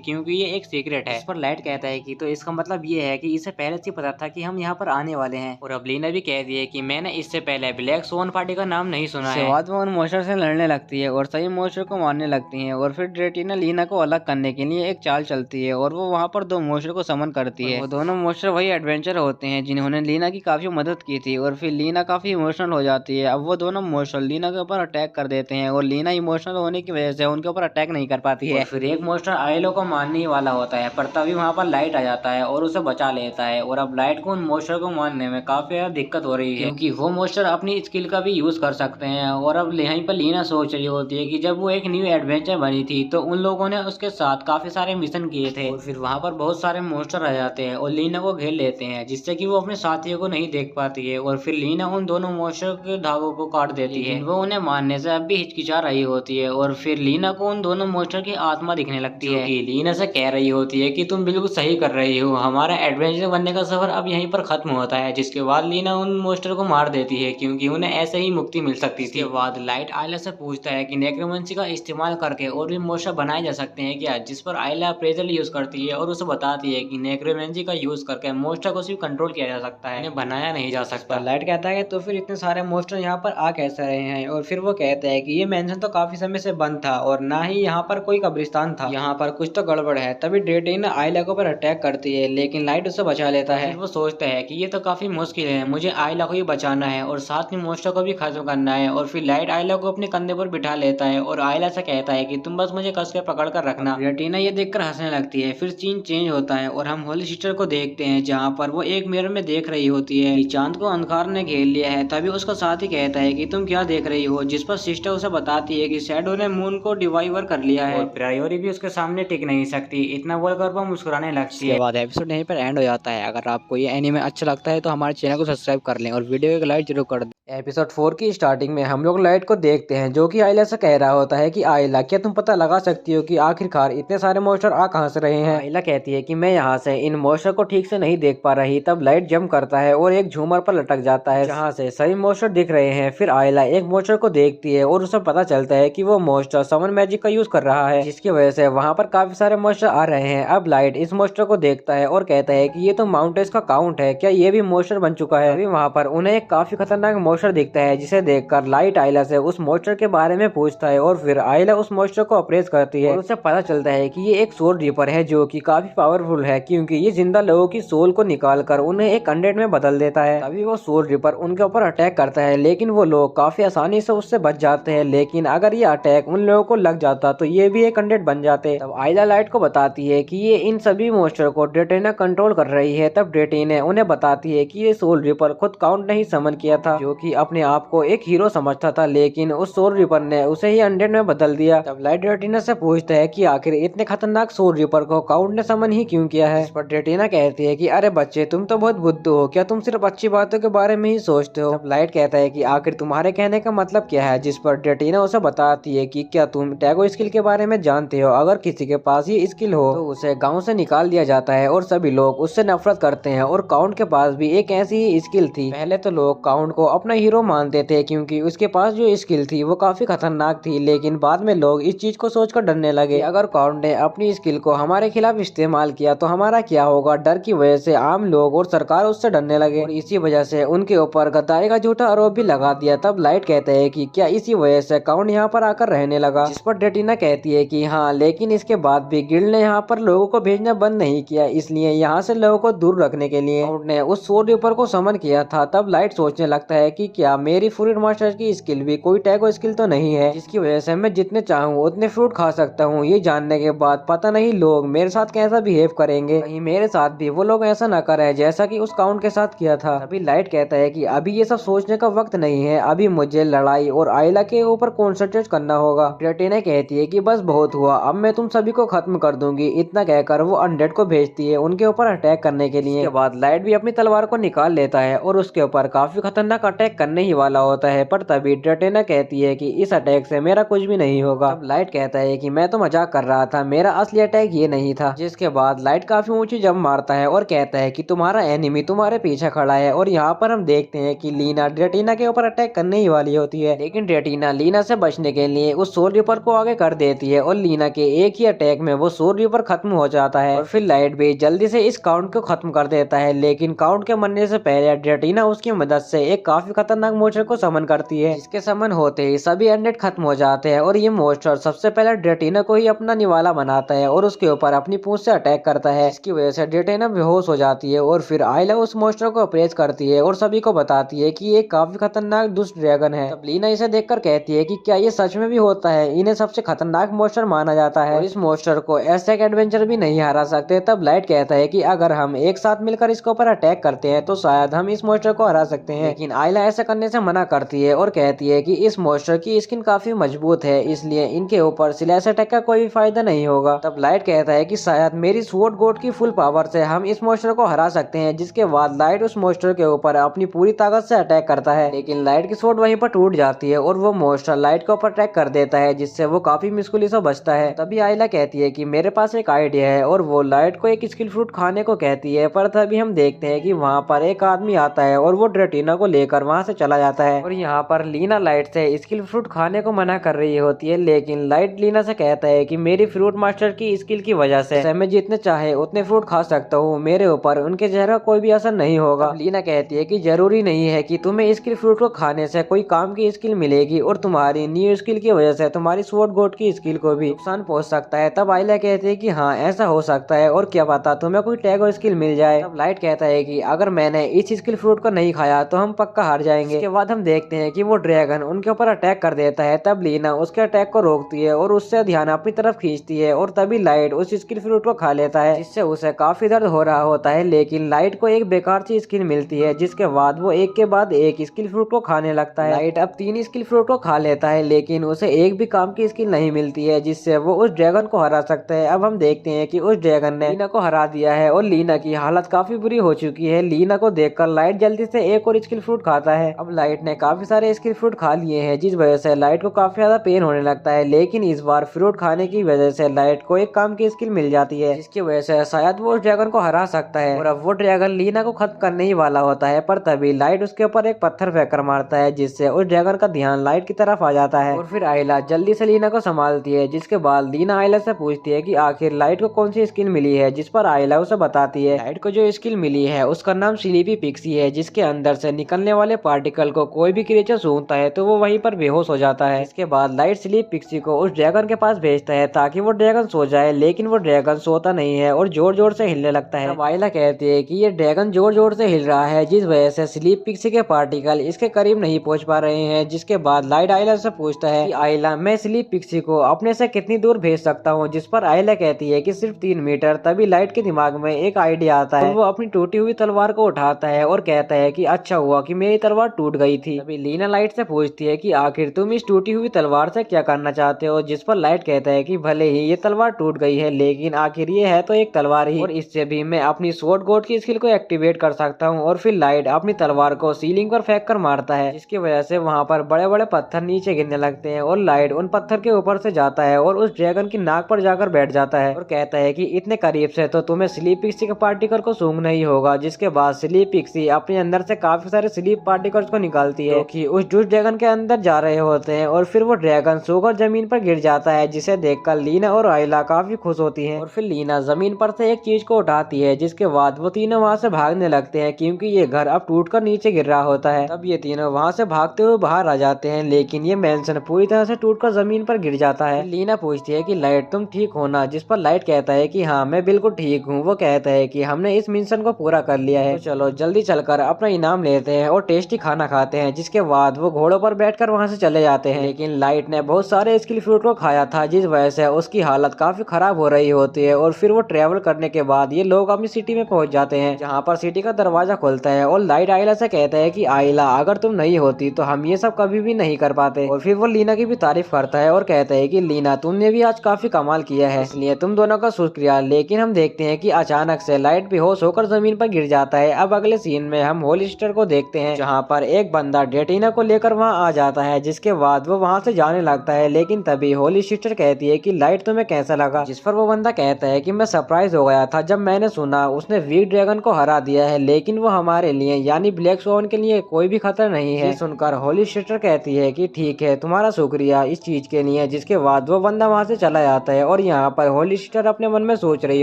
क्योंकि ये एक सीक्रेट है। इस पर लाइट कहता है कि तो इसका मतलब ये है कि इसे पहले से पता था कि हम यहाँ पर आने वाले हैं। और अब लीना भी कहती है कि मैंने इससे पहले ब्लैक स्वान पार्टी का नाम नहीं सुना है। बाद में उन मॉन्स्टर से लड़ने लगती है और सही मॉन्स्टर को मारने लगती है और फिर रेटिना लीना को अलग करने के लिए एक चाल चलती है और वो वहाँ पर दो मॉन्स्टर को समन करती है। वो दोनों मॉन्स्टर वही एडवेंचर होते हैं जिन्होंने लीना की काफी मदद की थी और फिर लीना काफी इमोशनल हो जाती है। अब वो दोनों मॉन्स्टर लीना के ऊपर अटैक कर देते हैं और लीना इमोशनल होने की वजह से उनके ऊपर अटैक नहीं कर पाती है। फिर एक मॉन्स्टर आयलो को मारने ही वाला होता है पर तभी वहाँ पर लाइट आ जाता है और उसे बचा लेता है। और अब लाइट को उन मॉन्स्टर को मारने में काफी ज्यादा दिक्कत हो रही है क्योंकि वो मॉन्स्टर अपनी स्किल का भी यूज कर सकते हैं। और अब यहीं पर लीना सोच रही होती है कि जब वो एक न्यू एडवेंचर बनी थी तो उन लोगों ने उसके साथ काफी सारे मिशन किए थे और फिर वहाँ पर बहुत सारे मॉन्स्टर आ जाते हैं और लीना को घेर लेते हैं जिससे कि वो अपने साथियों को नहीं देख पाती है। और फिर लीना उन दोनों मॉन्स्टर के धागों को काट देती है। वो उन्हें मारने से अब भी हिचकिचा रही होती है और फिर लीना को उन दोनों मॉन्स्टर की आत्मा दिखने लगती है कि लीना से कह रही होती है कि तुम बिल्कुल सही कर रही हो, हमारा एडवेंचर बनने का सफर अब यहीं पर खत्म होता है। जिसके बाद लीना उन मॉन्स्टर को मार देती है क्योंकि उन्हें ऐसे ही मुक्ति मिल सकती थी। बाद लाइट आयला से पूछता है कि नेक्रोमेंसी का इस्तेमाल करके और भी मॉन्स्टर बनाए जा सकते हैं क्या, जिस पर आयला अप्रेजल यूज करती है और उसे बताती है कि नेक्रोमेंसी का यूज करके मॉन्स्टर को सिर्फ कंट्रोल किया जा सकता है, इन्हें बनाया नहीं जा सकता। लाइट कहता है तो फिर इतने सारे मॉन्स्टर यहाँ पर आ कैसे रहे हैं। और फिर वो कहते हैं कि ये मेंशन तो काफी समय से बंद था और ना ही यहाँ पर कोई कब्रिस्तान था, यहाँ पर कुछ तो गड़बड़ है। तभी रेटिना आयला के ऊपर अटैक करती है लेकिन लाइट उसे बचा लेता है। वो सोचता है कि ये तो काफी मुश्किल है, मुझे आयला को ही बचाना है और साथ में मॉन्स्टर को भी खत्म करना है। और फिर लाइट आयला को अपने कंधे पर बिठा लेता है और आयला से कहता है कि तुम बस मुझे कस के पकड़ कर रखना। रेटिना ये देखकर हंसने लगती है। फिर सीन चेंज होता है और हम होली सिस्टर को देखते हैं जहाँ पर वो एक मिरर में देख रही होती है कि चांद को अंधकार ने घेर लिया है। तभी उसका साथी कहता है कि तुम क्या देख रही हो, जिस पर सिस्टर उसे बताती है कि शैडो ने मून को डिवाइवर कर लिया है और प्रायोरी भी उसके सामने टिक नहीं सकती। इतना बोलकर वो मुस्कुराने लगती है। बाद एपिसोड यहीं पर एंड हो जाता है। अगर आपको ये एनीमे अच्छा लगता है तो हमारे चैनल को सब्सक्राइब कर लें और वीडियो को लाइक जरूर कर दें। एपिसोड 4 की स्टार्टिंग में हम लोग लाइट को देखते हैं जो कि आयला से कह रहा होता है कि आयला क्या तुम पता लगा सकती हो कि आखिरकार इतने सारे मॉन्स्टर आ कहां से रहे हैं। आयला कहती है कि मैं यहाँ से इन मॉन्स्टर को ठीक से नहीं देख पा रही। तब लाइट जंप करता है और एक झूमर पर लटक जाता है जहाँ से सभी मॉन्स्टर दिख रहे हैं। फिर आयला एक मॉन्स्टर को देखती है और उसे पता चलता है कि वो मॉन्स्टर समन मैजिक का यूज कर रहा है जिसकी वजह से वहाँ पर काफी सारे मॉन्स्टर आ रहे हैं। अब लाइट इस मॉन्स्टर को देखता है और कहता है कि ये तो माउंटेस का काउंट है, क्या ये भी मॉन्स्टर बन चुका है। अभी वहाँ पर उन्हें एक काफी खतरनाक मॉन्स्टर दिखता है जिसे देखकर लाइट आयला से उस मॉन्स्टर के बारे में पूछता है और फिर आयला उस मॉन्स्टर को अप्रेस करती है और उसे पता चलता है कि ये एक सोल रीपर है जो कि काफी पावरफुल है क्योंकि ये जिंदा लोगों की सोल को निकाल कर उन्हें एक अनडेड में बदल देता है। तभी वो सोल रीपर उनके ऊपर अटैक करता है लेकिन वो लोग काफी आसानी से उससे बच जाते हैं। लेकिन अगर ये अटैक उन लोगों को लग जाता तो ये भी एक अनडेड बन जाते। तब आयला लाइट को बताती है कि ये इन सभी मॉन्स्टर को रेटिना कंट्रोल कर रही है। तब रेटिना उन्हें बताती है कि ये सोल रीपर खुद काउंट नहीं समन किया था जो कि अपने आप को एक हीरो समझता था लेकिन उस सोल रीपर ने उसे ही अनडेड में बदल दिया। तब लाइट रेटिना से पूछता है कि आखिर इतने खतरनाक सोल रीपर को काउंट ने समन ही क्यों किया है। इस पर रेटिना कहती है कि अरे बच्चे तुम तो बहुत बुद्धू हो, क्या तुम सिर्फ अच्छी बातों के बारे में ही सोचते हो। तब लाइट कहता है कि आखिर तुम्हारे कहने का मतलब क्या है। जिस पर रेटिना उसे बताती है कि क्या तुम टैगो स्किल के बारे में जानते हो, अगर किसी के पास ये स्किल हो तो उसे गाँव से निकाल दिया जाता है और सभी लोग उससे नफरत करते हैं। और काउंट के पास भी एक ऐसी ही स्किल थी। पहले तो लोग काउंट को अपना हीरो मानते थे क्योंकि उसके पास जो स्किल थी वो काफी खतरनाक थी, लेकिन बाद में लोग इस चीज को सोचकर डरने लगे अगर काउंट ने अपनी स्किल को हमारे खिलाफ इस्तेमाल किया तो हमारा क्या होगा। डर की वजह से आम लोग और सरकार उससे डरने लगे और इसी वजह से उनके ऊपर गद्दारी का झूठा आरोप भी लगा दिया। तब लाइट कहते हैं कि क्या इसी वजह से काउंट यहाँ पर आकर रहने लगा। जिस पर रेटिना कहती है कि हाँ, लेकिन इसके बाद भी गिल्ड ने यहाँ पर लोगों को भेजना बंद नहीं किया, इसलिए यहाँ से लोगों को दूर रखने के लिए काउंट ने उस सोल रीपर को समन किया था। तब लाइट सोचने लगता है कि क्या मेरी फ्रूट मास्टर की स्किल भी कोई टैगो स्किल तो नहीं है जिसकी वजह से मैं जितने चाहूँ उतने फ्रूट खा सकता हूँ। ये जानने के बाद पता नहीं लोग मेरे साथ कैसा बिहेव करेंगे, कहीं मेरे साथ भी वो लोग ऐसा न करे जैसा कि उस काउंट के साथ किया था। अभी लाइट कहता है कि अभी ये सब सोचने का वक्त नहीं है, अभी मुझे लड़ाई और आयला के ऊपर कॉन्सेंट्रेट करना होगा। रेटिना कहती है कि बस बहुत हुआ, अब मैं तुम सभी को खत्म कर दूंगी। इतना कहकर वो अनडेड को भेजती है उनके ऊपर अटैक करने के लिए। बाद लाइट भी अपनी तलवार को निकाल लेता है और उसके ऊपर काफी खतरनाक अटैक अटैक करने ही वाला होता है, पर तभी ड्रेटेना कहती है कि इस अटैक से मेरा कुछ भी नहीं होगा। अब लाइट कहता है कि मैं तो मजाक कर रहा था, मेरा असली अटैक ये नहीं था। जिसके बाद लाइट काफी ऊंची जंप मारता है और कहता है कि तुम्हारा एनिमी तुम्हारे पीछे खड़ा है। और यहाँ पर हम देखते हैं कि लीना ड्रेटिना के ऊपर अटैक करने ही वाली होती है, लेकिन ड्रेटिना लीना से बचने के लिए उस सोल रिपर को आगे कर देती है और लीना के एक ही अटैक में वो सोल रिपर खत्म हो जाता है। और फिर लाइट भी जल्दी से इस काउंट को खत्म कर देता है, लेकिन काउंट के मरने से पहले ड्रेटिना उसकी मदद से एक काफी खतरनाक मोस्टर को समन करती है, जिसके समन होते ही सभी अनडेड खत्म हो जाते हैं। और ये मोस्टर सबसे पहले ड्रेटिना को ही अपना निवाला बनाता है और उसके ऊपर अपनी पूंछ से अटैक करता है, इसकी वजह से ड्रेटिना बेहोश हो जाती है। और फिर आयला उस मोस्टर को अप्रेस करती है और सभी को बताती है कि ये काफी खतरनाक दुष्ट ड्रैगन है। तब लीना इसे देखकर कहती है कि क्या ये सच में भी होता है, इन्हें सबसे खतरनाक मोस्टर माना जाता है और इस मोस्टर को ऐसे एक एडवेंचर भी नहीं हरा सकते। तब लाइट कहता है कि अगर हम एक साथ मिलकर इसके ऊपर अटैक करते हैं तो शायद हम इस मोस्टर को हरा सकते हैं, लेकिन आयला ऐसा करने से मना करती है और कहती है कि इस मोस्टर की स्किन काफी मजबूत है, इसलिए इनके ऊपर स्लैश अटैक का कोई फायदा नहीं होगा। तब लाइट कहता है कि शायद मेरी स्वॉर्ड गोड की फुल पावर से हम इस मोस्टर को हरा सकते हैं। जिसके बाद लाइट उस मोस्टर के ऊपर अपनी पूरी ताकत से अटैक करता है, लेकिन लाइट की स्वॉर्ड वहीं पर टूट जाती है और वो मोस्टर लाइट के ऊपर अटैक कर देता है, जिससे वो काफी मुश्किल से बचता है। तभी आयला कहती है कि मेरे पास एक आइडिया है और वो लाइट को एक स्किल फ्रूट खाने को कहती है। पर तभी हम देखते हैं कि वहाँ पर एक आदमी आता है और वो ड्रेटिना को लेकर वहाँ से चला जाता है। और यहाँ पर लीना लाइट से स्किल फ्रूट खाने को मना कर रही होती है, लेकिन लाइट लीना से कहता है कि मेरी फ्रूट मास्टर की स्किल की वजह से मैं जितने चाहे उतने फ्रूट खा सकता हूँ, मेरे ऊपर उनके जहर का कोई भी असर नहीं होगा। लीना कहती है कि जरूरी नहीं है कि तुम्हें स्किल फ्रूट को खाने से कोई काम की स्किल मिलेगी और तुम्हारी न्यू स्किल की वजह से तुम्हारी स्वॉर्ड गोड की स्किल को भी नुकसान पहुंच सकता है। तब आयला कहती है कि हाँ ऐसा हो सकता है और क्या पता तुम्हें कोई टैग और स्किल मिल जाए। तब लाइट कहता है कि अगर मैंने इस स्किल फ्रूट को नहीं खाया तो हम पक्का हार जाएंगे। इसके बाद हम देखते हैं कि वो ड्रैगन उनके ऊपर अटैक कर देता है। तब लीना उसके अटैक को रोकती है और उससे ध्यान अपनी तरफ खींचती है और तभी लाइट उस स्किल फ्रूट को खा लेता है, जिससे उसे काफी दर्द हो रहा होता है। लेकिन लाइट को एक बेकार सी स्किल मिलती है, जिसके बाद वो एक के बाद एक स्किल फ्रूट को खाने लगता है। लाइट अब 3 स्किल फ्रूट को खा लेता है, लेकिन उसे एक भी काम की स्किल नहीं मिलती है, जिससे वो उस ड्रैगन को हरा सकता है। अब हम देखते हैं कि उस ड्रैगन ने लीना को हरा दिया है और लीना की हालत काफी बुरी हो चुकी है। लीना को देखकर लाइट जल्दी से एक और स्किल फ्रूट खाता है। अब लाइट ने काफी सारे स्किल फ्रूट खा लिए हैं, जिस वजह से लाइट को काफी ज्यादा पेन होने लगता है। लेकिन इस बार फ्रूट खाने की वजह से लाइट को एक काम की स्किल मिल जाती है, जिसकी वजह से शायद वो उस ड्रैगन को हरा सकता है। और अब वो ड्रैगन लीना को खत्म करने ही वाला होता है, पर तभी लाइट उसके ऊपर एक पत्थर फेंक कर मारता है, जिससे उस ड्रैगन का ध्यान लाइट की तरफ आ जाता है। और फिर आयला जल्दी से लीना को संभालती है, जिसके बाद लीना आयला से पूछती है कि आखिर लाइट को कौन सी स्किल मिली है, जिस पर आयला उसे बताती है लाइट को जो स्किल मिली है उसका नाम स्लीपी पिक्सी है, जिसके अंदर से निकलने वाले पार्टिकल को कोई भी क्रिएचर सूंघता है तो वो वहीं पर बेहोश हो जाता है। इसके बाद लाइट स्लीप पिक्सी को उस ड्रैगन के पास भेजता है ताकि वो ड्रैगन सो जाए, लेकिन वो ड्रैगन सोता नहीं है और जोर जोर से हिलने लगता है। तब आयला कहती है कि ये ड्रैगन जोर जोर से हिल रहा है, जिस वजह से स्लीप पिक्सी के पार्टिकल इसके करीब नहीं पहुंच पा रहे हैं। जिसके बाद लाइट आयला से पूछता है कि आयला मैं स्लीप पिक्सी को अपने से कितनी दूर भेज सकता हूँ, जिस पर आयला कहती है कि सिर्फ 3 मीटर। तभी लाइट के दिमाग में एक आइडिया आता है, वो अपनी टूटी हुई तलवार को उठाता है और कहता है कि अच्छा हुआ कि मेरी तलवार टूट गई थी। तभी लीना लाइट से पूछती है कि आखिर तुम इस टूटी हुई तलवार से क्या करना चाहते हो, जिस पर लाइट कहता है कि भले ही ये तलवार टूट गई है, लेकिन आखिर ये है तो एक तलवार ही, और इससे भी मैं अपनी स्वॉर्ड गोड की स्किल को एक्टिवेट कर सकता हूँ। और फिर लाइट अपनी तलवार को सीलिंग पर फेंक कर मारता है, जिसकी वजह से वहाँ पर बड़े बड़े पत्थर नीचे गिरने लगते हैं और लाइट उन पत्थर के ऊपर से जाता है और उस ड्रैगन की नाक पर जाकर बैठ जाता है और कहता है कि इतने करीब से तो तुम्हें स्लीप पिक्सी के पार्टिकल को सूंघना ही होगा। जिसके बाद स्लीप पिक्सी अपने अंदर से काफी सारे स्लीप पार्टिकल्स को निकालती है, कि उस जूस ड्रैगन के अंदर जा रहे होते हैं। और फिर वो ड्रैगन सोकर जमीन पर गिर जाता है, जिसे देखकर लीना और आयला काफी खुश होती हैं। और फिर लीना जमीन पर से एक चीज को उठाती है, जिसके बाद वो तीनों वहाँ से भागने लगते हैं, क्योंकि ये घर अब टूटकर नीचे गिर रहा होता है। तब ये तीनों वहाँ से भागते हुए बाहर आ जाते हैं, लेकिन ये मेंशन पूरी तरह से टूटकर जमीन पर गिर जाता है। लीना पूछती है कि लाइट तुम ठीक हो ना, जिस पर लाइट कहता है कि हाँ मैं बिल्कुल ठीक हूँ। वो कहता है कि हमने इस मिशन को पूरा कर लिया है, तो चलो जल्दी चलकर अपना इनाम लेते हैं और टेस्टी खाना खाते हैं। जिसके बाद वो घोड़ों पर बैठकर वहाँ से चले जाते हैं, लेकिन लाइट ने बहुत सारे स्किल फ्रूट को खाया था, जिस वजह से उसकी हालत काफी खराब हो रही होती है। और फिर वो ट्रेवल करने के बाद ये लोग अपनी सिटी में पहुंच जाते हैं, जहाँ पर सिटी का दरवाजा खुलता है और लाइट आयला से कहता है कि आयला अगर तुम नहीं होती तो हम ये सब कभी भी नहीं कर पाते। और फिर वो लीना की भी तारीफ करता है और कहता है कि लीना तुमने भी आज काफी कमाल किया है, इसलिए तुम दोनों का शुक्रिया। लेकिन हम देखते हैं कि अचानक से लाइट बेहोश होकर जमीन पर गिर जाता है। अब अगले सीन में हम होलिस्टर को देखते हैं, जहाँ यहाँ पर एक बंदा डेटिना को लेकर वहाँ आ जाता है, जिसके बाद वो वहाँ से जाने लगता है। लेकिन तभी होली सिस्टर कहती है कि लाइट तुम्हें कैसा लगा, जिस पर वो बंदा कहता है कि मैं सरप्राइज हो गया था जब मैंने सुना उसने वीक ड्रैगन को हरा दिया है, लेकिन वो हमारे लिए यानी ब्लैक स्वान के लिए कोई भी खतरा नहीं है। सुनकर होली सिस्टर कहती है कि ठीक है, तुम्हारा शुक्रिया इस चीज के लिए। जिसके बाद वो बंदा वहाँ से चला जाता है और यहाँ पर होली सिस्टर अपने मन में सोच रही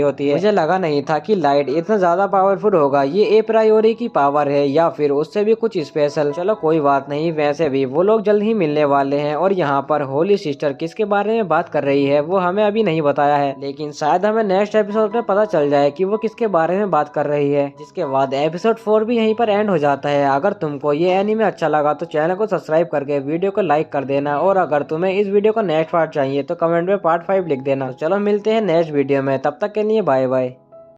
होती है, मुझे लगा नहीं था कि लाइट इतना ज्यादा पावरफुल होगा, ये ए प्रायोरी की पावर है या फिर उससे भी कुछ स्पेशल। चलो कोई बात नहीं, वैसे भी वो लोग जल्द ही मिलने वाले हैं। और यहाँ पर होली सिस्टर किसके बारे में बात कर रही है वो हमें अभी नहीं बताया है, लेकिन शायद हमें नेक्स्ट एपिसोड में पता चल जाए कि वो किसके बारे में बात कर रही है। जिसके बाद एपिसोड 4 भी यहीं पर एंड हो जाता है। अगर तुमको ये एनीमे अच्छा लगा तो चैनल को सब्सक्राइब करके वीडियो को लाइक कर देना, और अगर तुम्हें इस वीडियो का नेक्स्ट पार्ट चाहिए तो कमेंट में पार्ट 5 लिख देना। तो चलो मिलते हैं नेक्स्ट वीडियो में, तब तक के लिए बाय बाय।